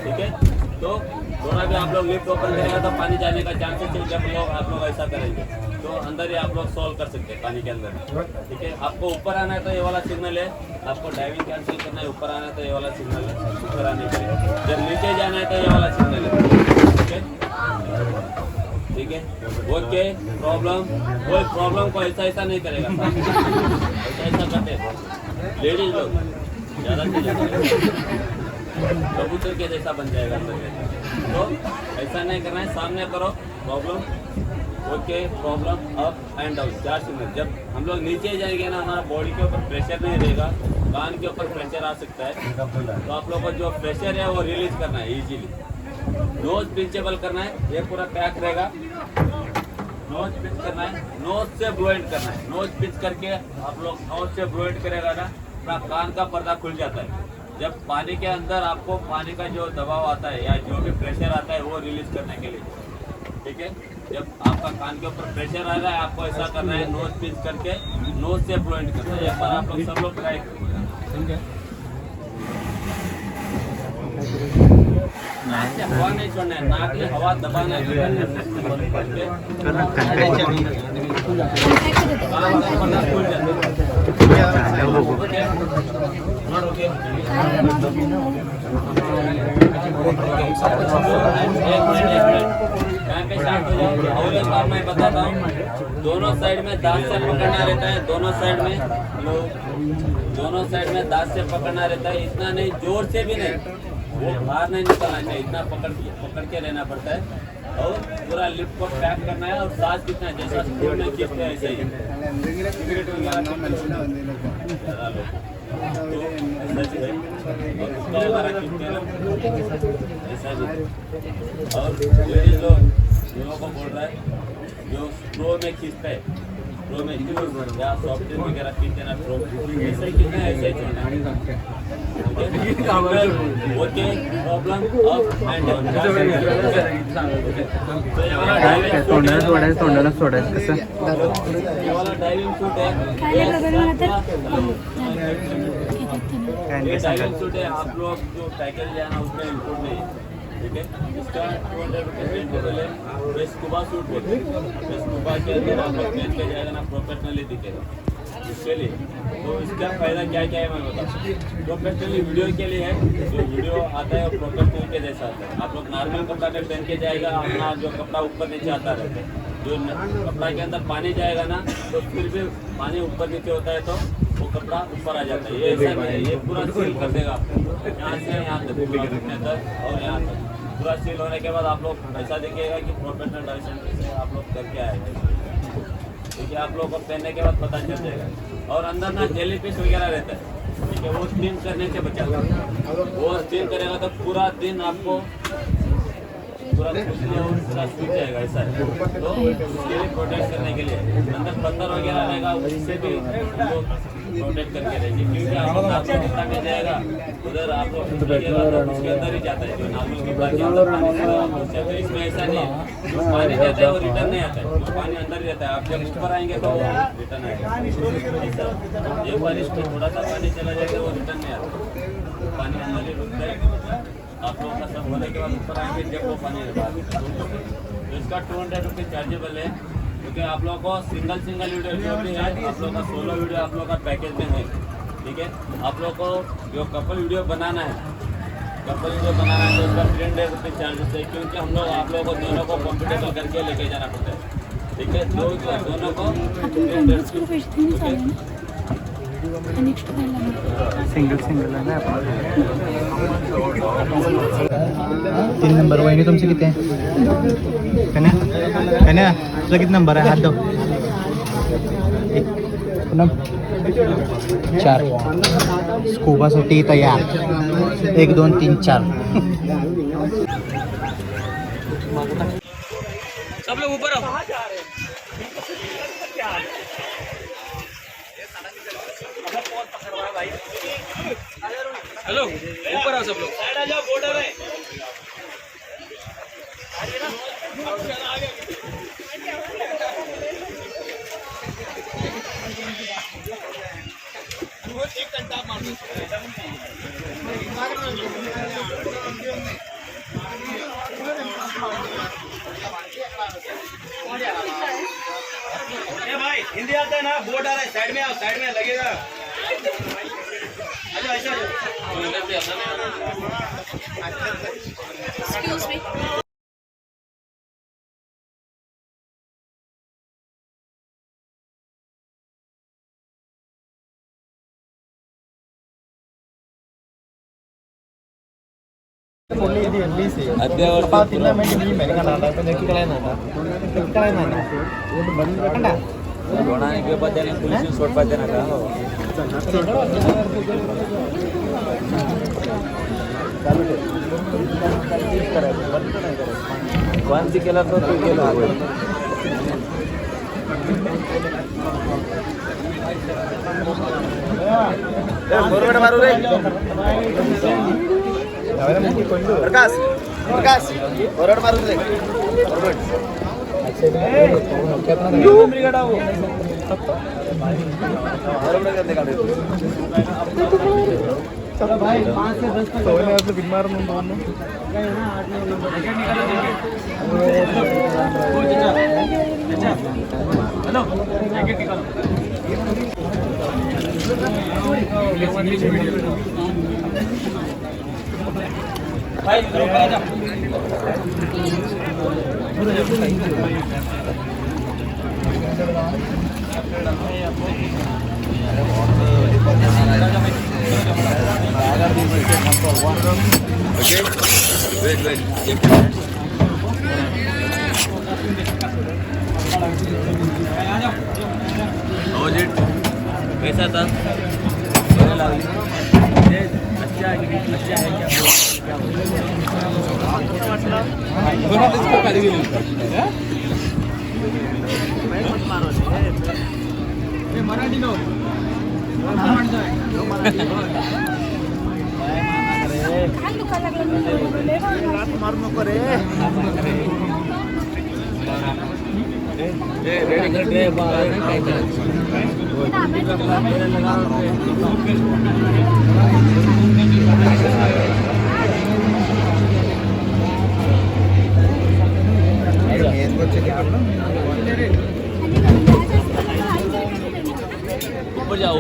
ठीक है। तो थोड़ा भी आप लोग लिफ्ट ओपन करेगा तो पानी जाने का चांसेस है। जब लोग आप लोग ऐसा करेंगे तो अंदर ही आप लोग सॉल्व कर सकते हैं पानी के अंदर, ठीक है। आपको ऊपर आना है तो ये वाला सिग्नल है, आपको डाइविंग कैंसिल करना है, ऊपर आना है तो ये वाला सिग्नल है, ऊपर आने के लिए। जब नीचे जाना है तो ये वाला सिग्नल है, ठीक है, ठीक है। ओके, प्रॉब्लम, कोई प्रॉब्लम को ऐसा नहीं करेगा, ऐसा करते लेडीज लोग ज़्यादा से ज़्यादा कबूतर के जैसा बन जाएगा अंदर। तो ऐसा नहीं करना है, सामने करो problem, okay, problem, up end down, 4 signal. जब हम लोग नीचे जाएंगे ना, हमारा बॉडी के ऊपर प्रेशर नहीं रहेगा, कान के ऊपर प्रेशर आ सकता है, तो आप लोगों को जो प्रेशर है वो रिलीज करना है इजीली। नोज पिंचेबल करना है, ये पूरा पैक रहेगा, नोज पिंच करना है, नोज से ब्लोइंट करना है। नोज पिंच करके आप लोग नोज से ब्लोइंट करेगा ना, अपना कान का पर्दा खुल जाता है। जब पानी के अंदर आपको पानी का जो दबाव आता है या जो भी प्रेशर आता है वो रिलीज करने के लिए, ठीक है। जब आपका कान के ऊपर प्रेशर आ रहा है, आपको ऐसा करना है, नोज पिंच करके नोज से ब्लोइंट करना है। एक बार आप लोग सब लोग ट्राई करेंगे, नाक से हवा नहीं छोड़ना है, नाक में हवा दबाना है, मैं बताता हूँ। दोनों साइड में दांत से पकड़ना रहता है, दोनों साइड में दांत से पकड़ना रहता है। इतना नहीं, जोर से भी नहीं, वो बाहर नहीं निकलना चाहिए, इतना पकड़ के रहना पड़ता है। और पूरा लिफ्ट को पैक करना है, और सांस कितना है, जैसा स्कूल में खींचते हैं ऐसे ही और लेडीज लोगों को बोल रहा है जो स्ट्रो में खींचता है, स्ट्रो में या सॉफ्ट ड्रिंक वगैरह पीते ना, स्ट्रो ऐसे ही खींचना है, ऐसे ही छोड़ना है। Okay, problem up end down. तोंडाला सोडायचं कसं? ये वाला डाइविंग सूट है, ये डाइविंग सूट है, आप लोग जो पैकेज है ना उसमें इंक्लूड नहीं है, ठीक है। इसका 200 रुपये टोटल है। ये स्कूबा सूट बोलते हैं, स्कूबा के अंदर आप लोग पहन के जाएगा ना, प्रोफेशनली दिखेगा इसके लिए। तो इसका फायदा क्या क्या है मैं बताऊँ। प्रोफेशनली वीडियो के लिए है, जो वीडियो आता है वो प्रोफेशनल के जैसा आता है। आप लोग नॉर्मल कपड़ा में पहन के जाएगा, अपना जो कपड़ा ऊपर नीचे आता रहता है, जो कपड़ा के अंदर पानी जाएगा ना, तो फिर भी पानी ऊपर नीचे होता है तो वो कपड़ा ऊपर आ जाता है। ये ऐसा नहीं है, ये पूरा सील कर देगा आपको यहाँ से यहाँ तक पूरा घुटने तक और यहाँ तक पूरा सील होने के बाद आप लोग ऐसा देखिएगा कि प्रोफेशनल ड्राई सेंटर से आप लोग करके आएंगे। ठीक है, आप लोग को पहनने के बाद पता चल जाएगा। और अंदर ना जेली फिश वगैरह रहता है, ठीक है, वो स्टीम करने से बचाता है। वो स्टीम करेगा तो पूरा दिन आपको पूरा सूख जाएगा, ऐसा है। तो उसके लिए प्रोटेक्ट करने के लिए अंदर पत्थर वगैरह रहेगा, उससे भी लोग प्रोटेक्ट करके रहेंगे, क्योंकि आप लोग कपड़ा में जाएगा उधर आप लोग लगेगा तो उसके अंदर ही जाता है। जो नार्मल कपड़ा के अंदर पानी से तो इसमें ऐसा नहीं है, जो पानी जाता है वो रिटर्न नहीं आता है, जो पानी अंदर जाता है। आप जब ऊपर आएंगे तो वो रिटर्न आएगा। ये बारिश में थोड़ा सा पानी चला जाएगा वो रिटर्न नहीं आता, पानी अंदर ही रुकता है। आप लोगों का सब होने के बाद ऊपर आएंगे जब वो पानी रहता है। तो इसका 200 रुपये चार्जेबल है, क्योंकि आप लोगों को सिंगल वीडियो जो भी है आप लोगों का सोलो वीडियो आप लोगों का पैकेज में है। ठीक है, आप लोगों को जो कपल वीडियो बनाना है तो उसका 300 रुपये चार्जेस है, क्योंकि हम लोग आप लोगों को दोनों को कंफर्टेबल करके लेके जाना पड़ता है। ठीक है, दोनों को 300 रुपये। सिंगल है ना आपण 3 नंबर वहिनी तुमचे किती आहे कन्या तुझा किती नंबर आहे हात दाव 4 स्कूबासाठी तयार 1 2 3 4 सब लोग ऊपर आओ। हेलो, ऊपर आओ सब लोग। भाई हिंदी आता है ना, बोर्ड आ रहा है, साइड में आओ, साइड में लगेगा। Excuse me. कोणाने पद्धतीने पोलिस सोड पाहिजे ना का कोणती केला तो तू केला बरोबर मारू रे प्रकाश प्रकाश बरोबर मारू रे बरोबर करते का भाई 5 से 10 तक सोने वाले बीमार में दोनों हेलो जैकेट निकालो भाई ऊपर आ जा कैसा था अच्छा है मराठी नो काय दुखायला लागलं मारू नको रे ऊपर जाओ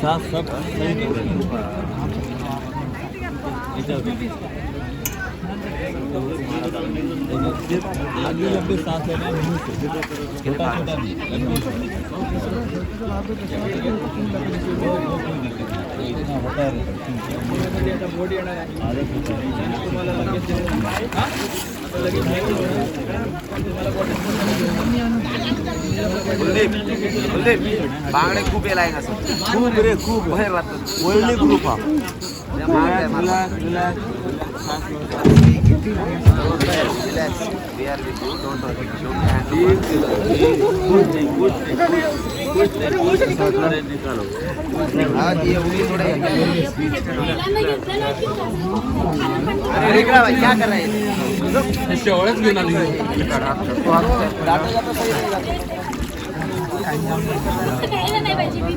साफ सब लंबी लंबी सांस लेना मुंह से, छोटा छोटा नहीं, लंबी इतना होता है बांगडे खूप येला आहे कसं खूप रे खूप बाहेर राहतात वळली ग्रुप हा क्या कर रहे हैं शेवळच घेऊन आली खायला नाही पाहिजे मी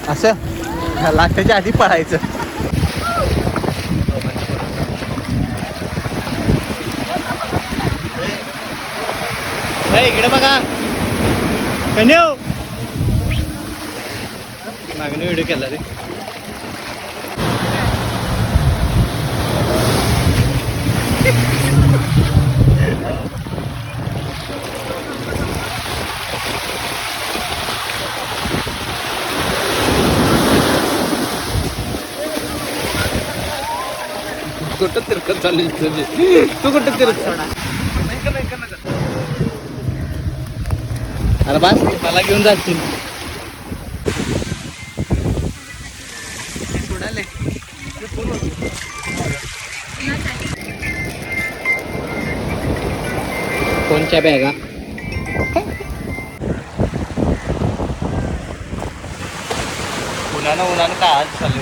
असं लागण्याच्या आधी पळायचं. इकडे बघा कन्या मागणी व्हिडिओ केला रे. कुठं तिरकत चालली तू कुठं तिरकत अरे बस मला घेऊन जातील. कोणच्या बॅगा उन्हानं का आज चालू.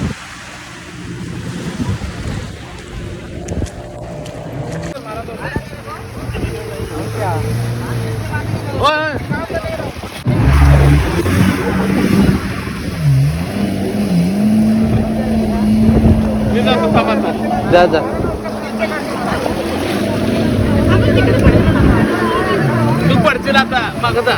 जा जा तू पडशील आता माग जा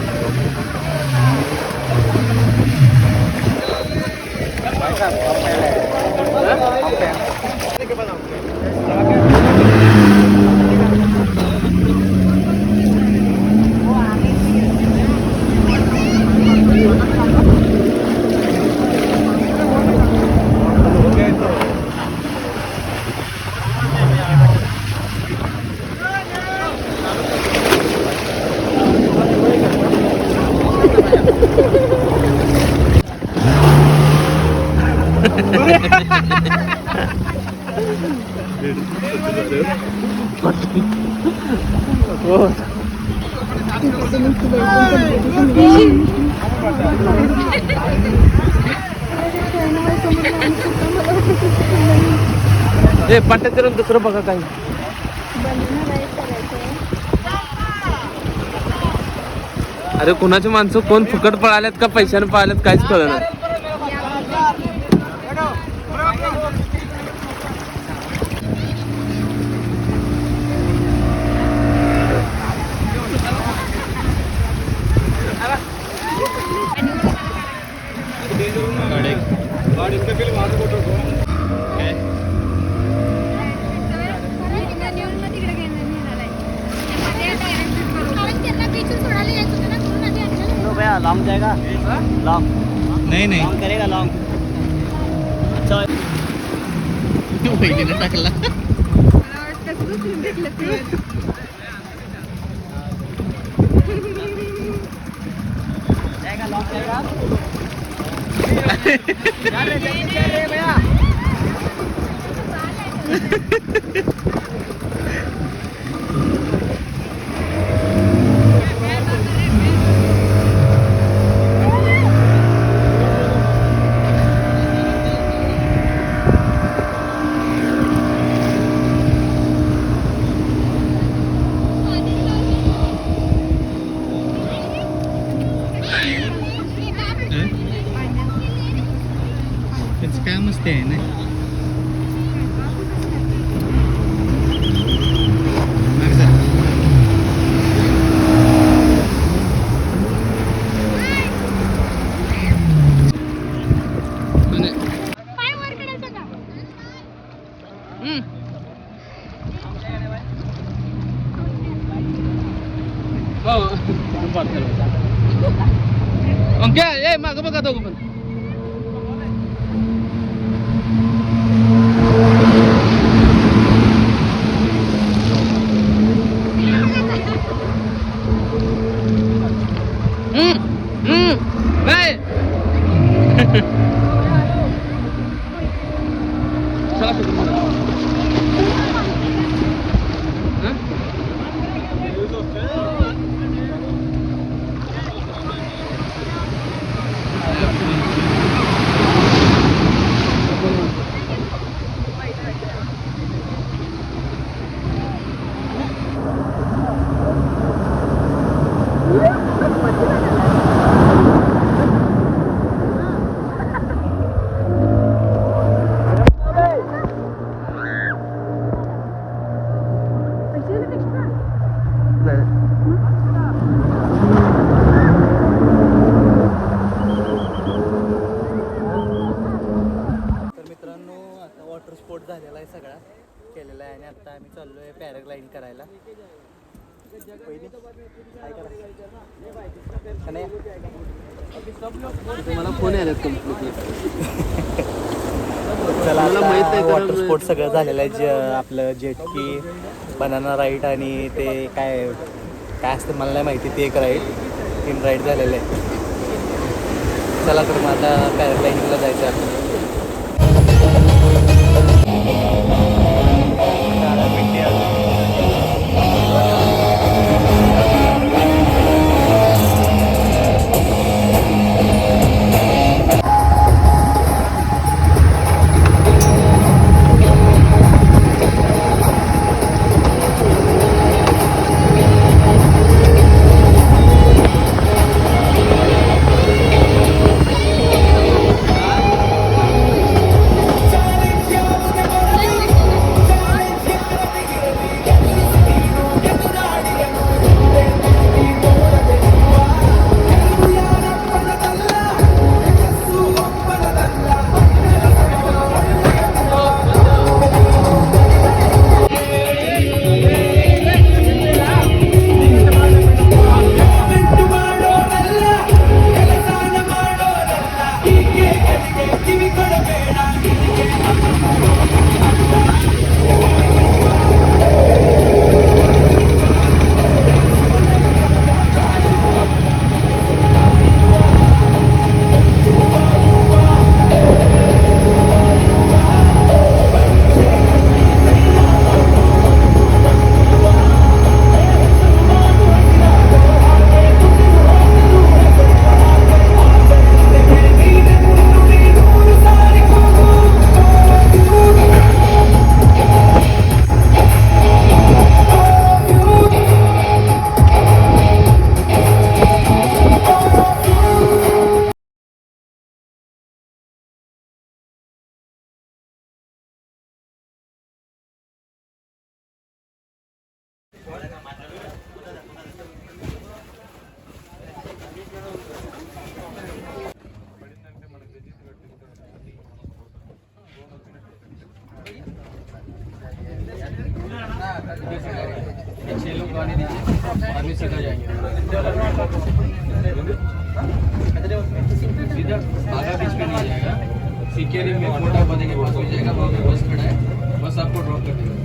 ए पट्ट्या करून दुसरं बघा काही अरे कोणाची माणसं कोण फुकट पळाल्यात का पैशाने पळाल्यात काहीच कळणार लॉन्ग जाएगा लॉन्ग नाही नाही लॉन्ग करेगा लॉन्ग अच्छा पहिलीने टाकला जाएगा लॉन्ग जाएगा चल रे भैया त्याचं काय मस्ती आहे ना ए मागं बघा दोघं पण नाही वॉटर स्पोर्ट झालेला आहे सगळा केलेला आहे आणि आता आम्ही चाललो आहे पॅराग्लायडिंग करायला मला फोन आला चला मला माहित आहे आता कारण वॉटर स्पोर्ट सगळं झालेलं आहे आपलं जेटकी बनाना राईड आणि ते काय काय असतं मला नाही माहिती ते एक राईड 3 राईड झालेले आहे चला तर मग आता पॅराग्लायडिंगला जायचं आहे छह लोग गाड़ी दीजिए और सीधा जाएंगे सीधा आगा बीच में नहीं जाएगा सीकेरी में मोटा बने के पास हो जाएगा वहाँ पे बस खड़ा है बस आपको ड्रॉप कर देगा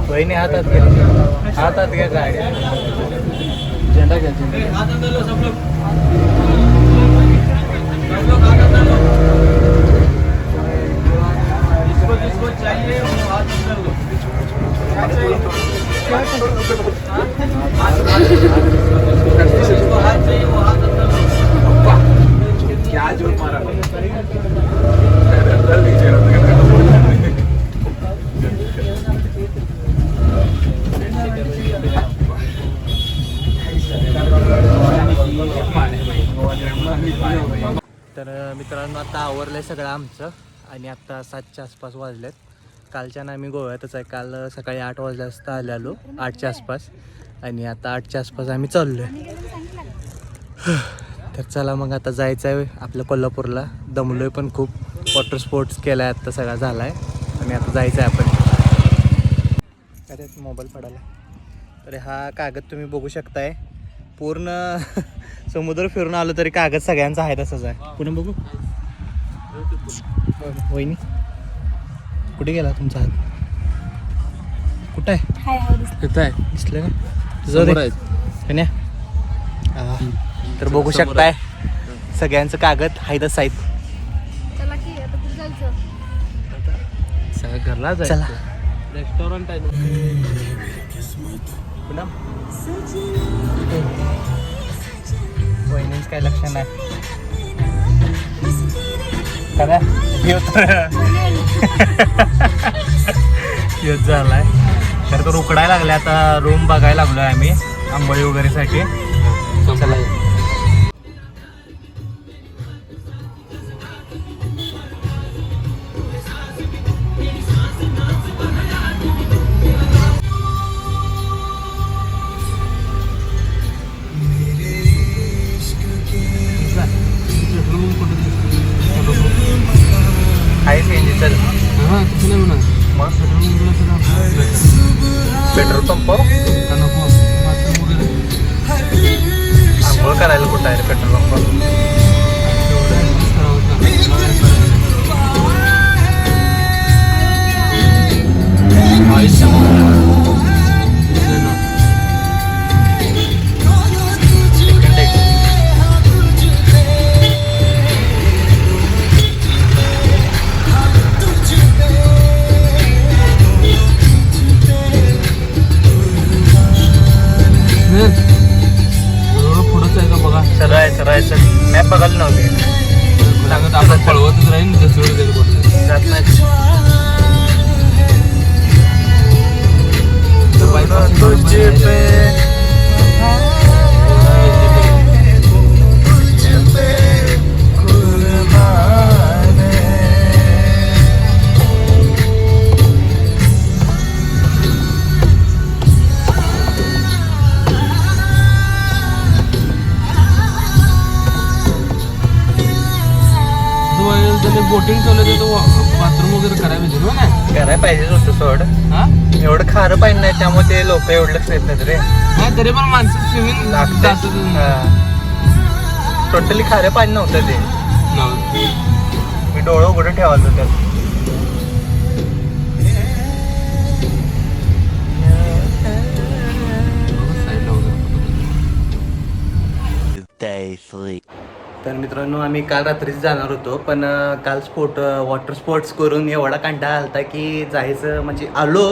वहिनी हातात घ्या गाडी झेंडा घ्या जिसको चाहिए वो हाथ अंदर लो जिसको हाथ चाहिए वो हाथ अंदर लो क्या जोर मारा तर मित्रांनो आता आवरलंय सगळं आमचं आणि आता 7च्या आसपास वाजलेत. कालच्या आम्ही गोव्यातच आहे. काल सकाळी 8 वाजता आलेलो 8च्या आसपास आणि आता 8च्या आसपास आम्ही चाललोय. तर चला मग आता जायचं आहे आपल्या कोल्हापूरला. दमलोय पण खूप. वॉटर स्पोर्ट्स केला आहे, आत्ता सगळा झाला आहे आणि आता जायचं आहे आपण. अरे मोबाईल पडायला. तर हा कागद तुम्ही बघू शकताय. पूर्ण समुद्र फिरून आलो तरी कागद सगळ्यांचा आहे तसंच आहे. पुन्हा बघू. वहिनी कुठे गेला तुमचा हात? कुठं आहे? इथं आहे. दिसलं का? समोर तुझं आहे. कन्या. तर बघू शकताय सगळ्यांचं कागद आहे तसं आहेत. चला की आता कुठे जायचं? सगळं घरला चला. जायचं. रेस्टॉरंट आहे ना. पुन्हा वहिनीच काय लक्ष नाही. करा येत झालाय. तर तो उकडायला लागला. आता रूम बघायला लागलोय आम्ही आंबोळी वगैरेसाठी. चला. आहे सीएनजी. चल हा तसं नाही म्हणा. मग पेट्रोल पेट्रोल पंप नको. बाथरूम वगैरे आंघोळ करायला कुठं आहे पेट्रोल पंप? तेवढं ऍडजस्ट करावं पुढंच आहे का बघा. चलायचं मॅप बघायला नव्हते. सांगत आपण पळवतच राहील त्याच्यावर गेलं पडलं. जात नाही. तुझे पे बोटिंग चालू तर बाथरूम वगैरे करायला पाहिजे ना. करायला पाहिजेच होतं सोड. हा एवढं खारं पाणी नाही त्यामुळे ते लोक एवढं लक्ष येत नाहीत रे. नाही तरी पण माणसं स्विमिंग लागते. टोटली खारं पाणी नव्हतं ते. मी डोळं उघडं ठेवायला होतं. Stay asleep. तर मित्रांनो आम्ही काल रात्रीच जाणार होतो पण काल वॉटर स्पोर्ट्स करून एवढा कंटाळा आलता की जायचं म्हणजे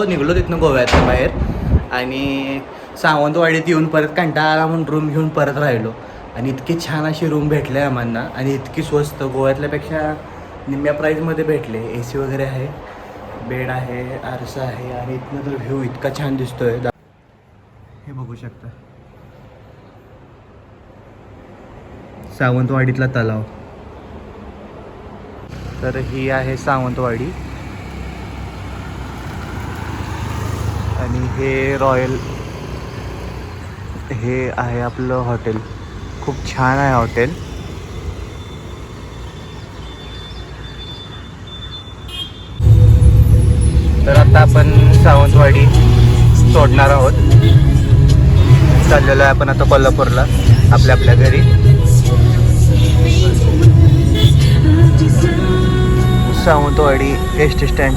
निघलो तिथनं गोव्याच्या बाहेर आणि सावंतवाडीत येऊन परत कंटाळा आला म्हणून रूम घेऊन परत राहिलो. आणि इतकी छान अशी रूम भेटले आम्हाला आणि इतकी स्वस्त गोव्यातल्यापेक्षा निम्म्या प्राईजमध्ये भेटले. AC वगैरे आहे, बेड आहे, आरसा आहे आणि इथनं तर व्ह्यू इतका छान दिसतोय. हे बघू शकता सावंतवाडीतला तलाव. तर ही आहे सावंतवाडी आणि हे रॉयल हे आहे आपलं हॉटेल. खूप छान आहे हॉटेल. तर आता आपण सावंतवाडी सोडणार आहोत. चाललेलो आहे आपण आता कोल्हापूरला आपल्या घरी. Sawantwadi S T stand.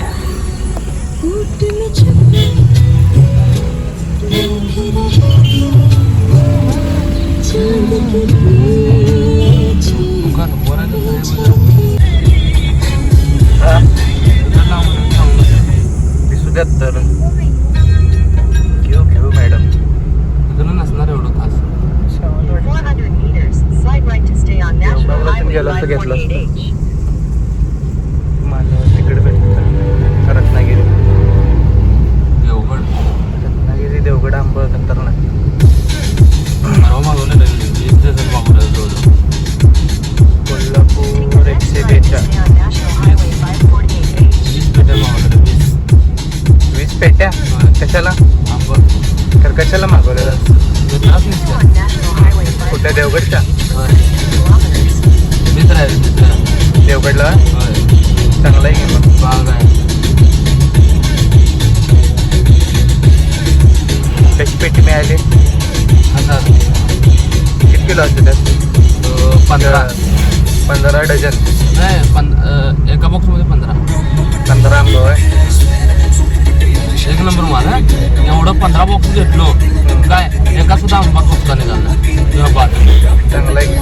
दिसू द्यात तर घेऊ मॅडम. नसणार एवढं तास. गेलं असतं घेतलं असतं. मला तिकडे भेटतं रत्नागिरी देवगड आंब खतरनाक. कोल्हापूर 142 20 पेट्या कशाला? तर कशाला मागवलेलं? कुठल्या देवगडच्या? साईडला होय. चांगला आहे की मग. बाग आहे. कशी पेटी मिळाली? 1000. किती किलो असते त्यात? 15 डझन. नाही एका बॉक्समध्ये 15. 15 आंबा आहे. एक नंबर माल हा. एवढं 15 बॉक्स घेतलो काय एका सुद्धा आंबा खोपता निघाला तेव्हा बाद. चांगला आहे की.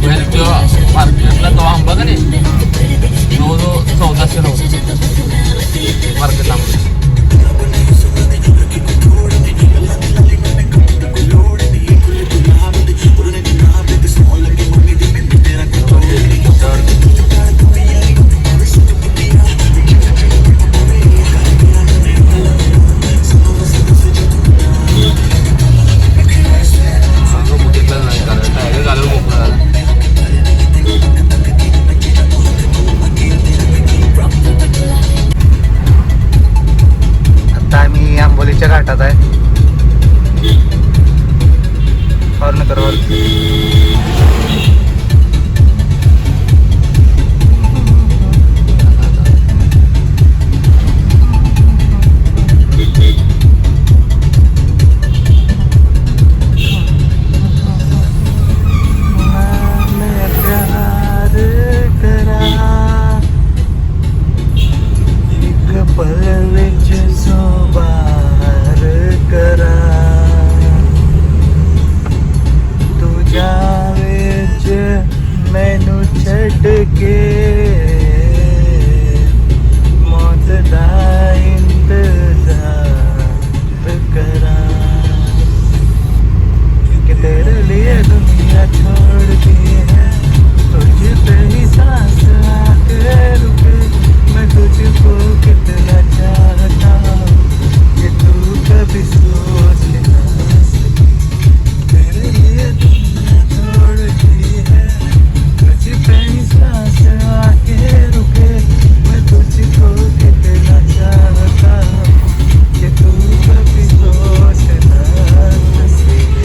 तेव्हा मार्केटला तो आंबा का नाही जवळजवळ 1400 नव्हतं मार्केटला आंबा. आता आम्ही आंबोलीच्या घाटात आहे. हॉर्न कर ਮੈਨੂੰ ਛੱਡ ਕੇ ਮੌਤ ਦਾ ਇੰਤਜ਼ਾਰ ਕਰਾਂ कि तेरे लिए दुनिया छोड़ दी है तुझ पे ही सांस आके रुके मैं तुझको कितना चाहता हूँ कि तू कभी सोच ना सके तेरे लिए दुनिया छोड़ दी है तुझ पे ही सांस आके रुके मैं तुझको कितना चाहता हूँ कि तू कभी सोच ना सके.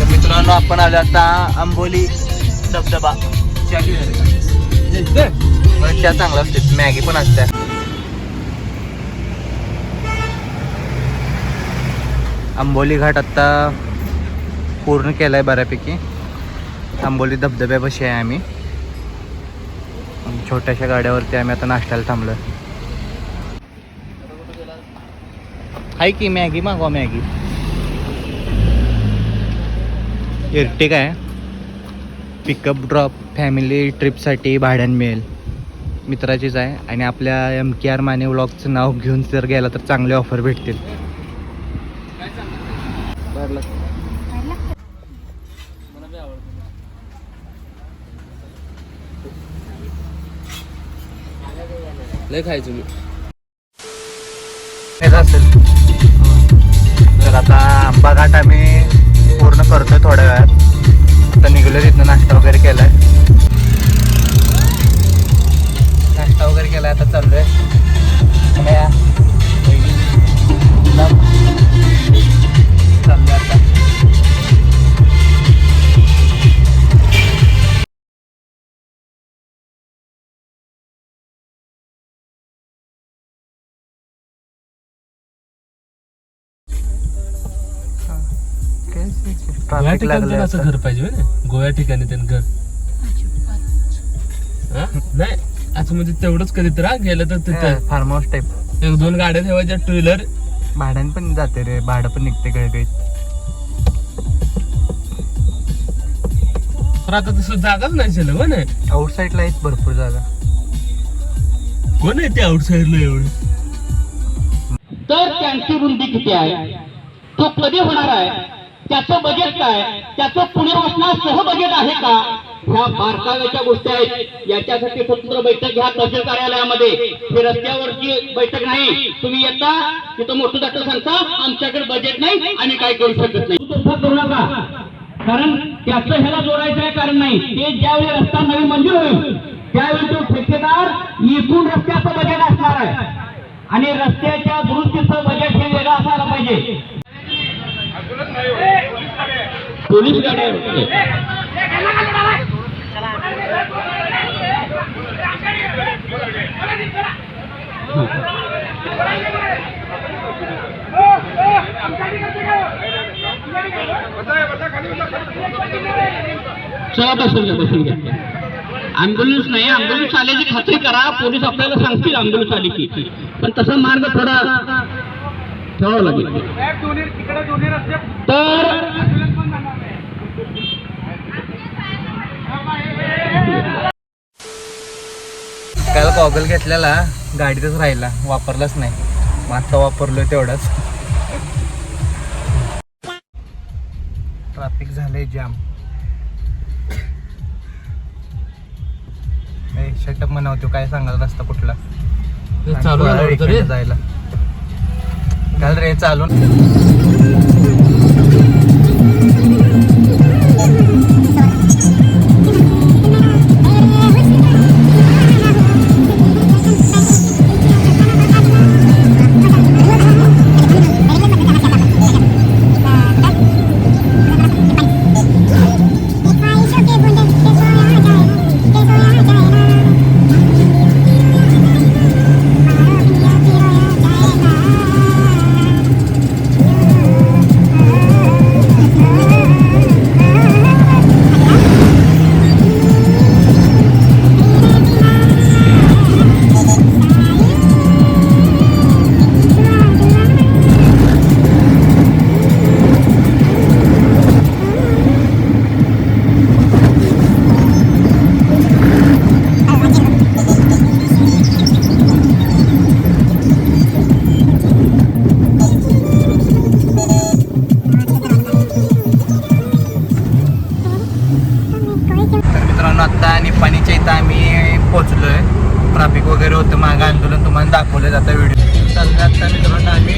मित्रांनो आपण आलो आता आंबोली धबधबा. चहा चांगला असते, मॅगी पण असते. आंबोली घाट आता पूर्ण केलाय बऱ्यापैकी. आंबोली धबधब्यापाशी आहे आम्ही. छोट्याशा गाड्यावरती आम्ही आता नाश्त्याला थांबलो. हाय की मॅगी मागवा मॅगी. इर्टिगा आहे. पिकअप ड्रॉप फॅमिली ट्रिपसाठी भाड्यानं मिळेल. मित्राचीच आहे आणि आपल्या MKR माने व्लॉगचं नाव घेऊन जर गेला तर चांगले ऑफर भेटतील. लय खायचं मी असेल तर आता आंबा घाट आम्ही पूर्ण करतोय थोड्या वेळात. आता निघलो तिथनं नाश्ता वगैरे केलाय. नाश्ता वगैरे केलाय आता चाललोय. चाललोय आता. गोव्या ट्रॅफिक ठिकाणी लागलं असं आता. घर पाहिजे होय ना? गोव्या ठिकाणी त्यांनी घर हा? नाही असं म्हणजे तेवढंच कधी तर गेलं तर तिथं फार्म हाऊस टाईप 1-2 गाड्या ठेवायच्या टू व्हीलर. भाड्याने पण जाते रे. भाडं पण निघते गळगळीत. पण आता तसं जागाच नाही शिल्लक हो ना. आउटसाईडला आहेत भरपूर जागा. कोण आहे ते आउटसाईडला एवढं? तर त्यांची रुंदी किती आहे, तो कधी होणार आहे, त्याचं बजेट काय, त्याचं पुनर्वसनासह बजेट आहे का, ह्या बारकाव्याच्या गोष्टी आहेत. याच्यासाठी स्वतंत्र बैठक घ्या तहसील कार्यालयामध्ये. ही रस्त्यावरची बैठक नाही. तुम्ही येता तिथं मोठं जातं सांगता आमच्याकडे बजेट नाही, आम्ही काय करू शकत नाही. तसं करू नका, कारण त्याचं ह्याला जोडायचं आहे कारण नाही. ते ज्यावेळी रस्ता नवीन मंजूर होईल त्यावेळी तो ठेकेदार इथून रस्त्याचं बजेट असणार आहे आणि रस्त्याच्या दुरुस्तीचं बजेट हे वेगळं असायला पाहिजे. पोलीस गाड्या चला बसून घ्या. ॲम्ब्युलन्स नाही, ॲम्ब्युलन्स आल्याची खात्री करा. पोलीस आपल्याला सांगतील ॲम्ब्युलन्स आली की, पण तसा मार्ग थोडा ठेवावा लागेल. तर काल गॉगल घेतलेला गाडीतच राहिला, वापरलाच नाही. मग आता वापरलोय तेवढाच. ट्रॅफिक झालंय जाम. शटअप म्हणावतो, काय सांगाल रस्ता कुठला चालू इकडे जायला. काल रे चालून निप्पाणीच्या इथं आम्ही पोहोचलोय. ट्रॅफिक वगैरे होतं, मागं आंदोलन तुम्हाला दाखवलं जातं. व्हिडिओ चाललं. आता मित्रांनो आम्ही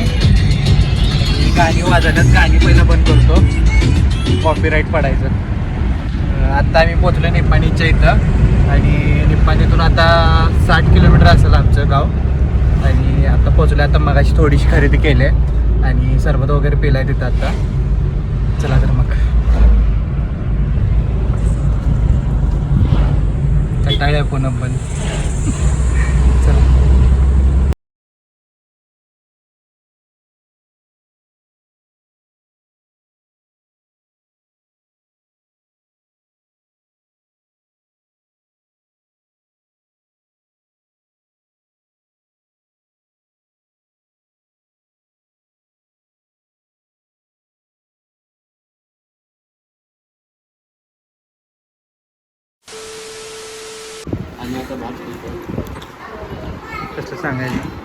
गाणी वाजवल्यात. गाणी पहिलं बंद करतो, कॉपीराईट पडायचं. आत्ता आम्ही पोहोचलो निप्पाणीच्या इथं आणि निप्पाणीतून आता 60 किलोमीटर असेल आमचं गाव. आणि आता पोहोचलो. आता मगाशी थोडीशी खरेदी केली आहे आणि सरबत वगैरे पिलाय तिथं. आता चला तर मग टाळ्या पुन्हा पण चला. कसं सांगायचं.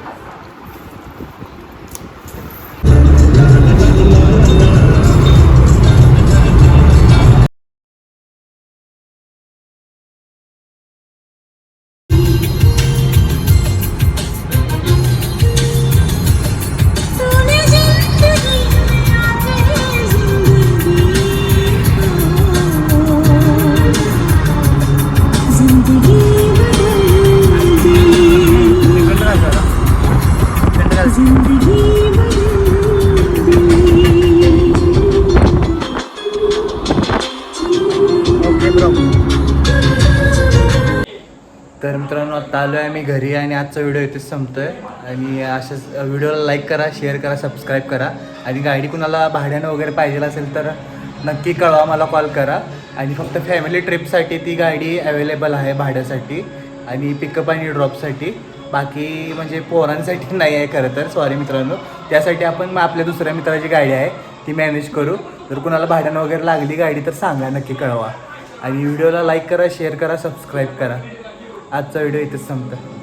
तर मित्रांनो आता आलो आहे आम्ही घरी आणि आजचा व्हिडिओ इथेच संपतोय. आणि अशाच व्हिडिओला लाईक करा, शेअर करा, सबस्क्राईब करा. आणि गाडी कुणाला भाड्यानं वगैरे पाहिजे असेल तर नक्की कळवा, मला कॉल करा. आणि फक्त फॅमिली ट्रिपसाठी ती गाडी अवेलेबल आहे भाड्यासाठी आणि पिकअप आणि ड्रॉपसाठी. बाकी म्हणजे पोरांसाठी नाही आहे खरं तर, सॉरी मित्रांनो. त्यासाठी आपण आपल्या दुसऱ्या मित्राची गाडी आहे ती मॅनेज करू. जर कुणाला भाड्यानं वगैरे लागली गाडी तर सांगा, नक्की कळवा. आणि व्हिडिओला लाईक करा, शेअर करा, सबस्क्राईब करा. आजचा व्हिडिओ इथेच संपतो.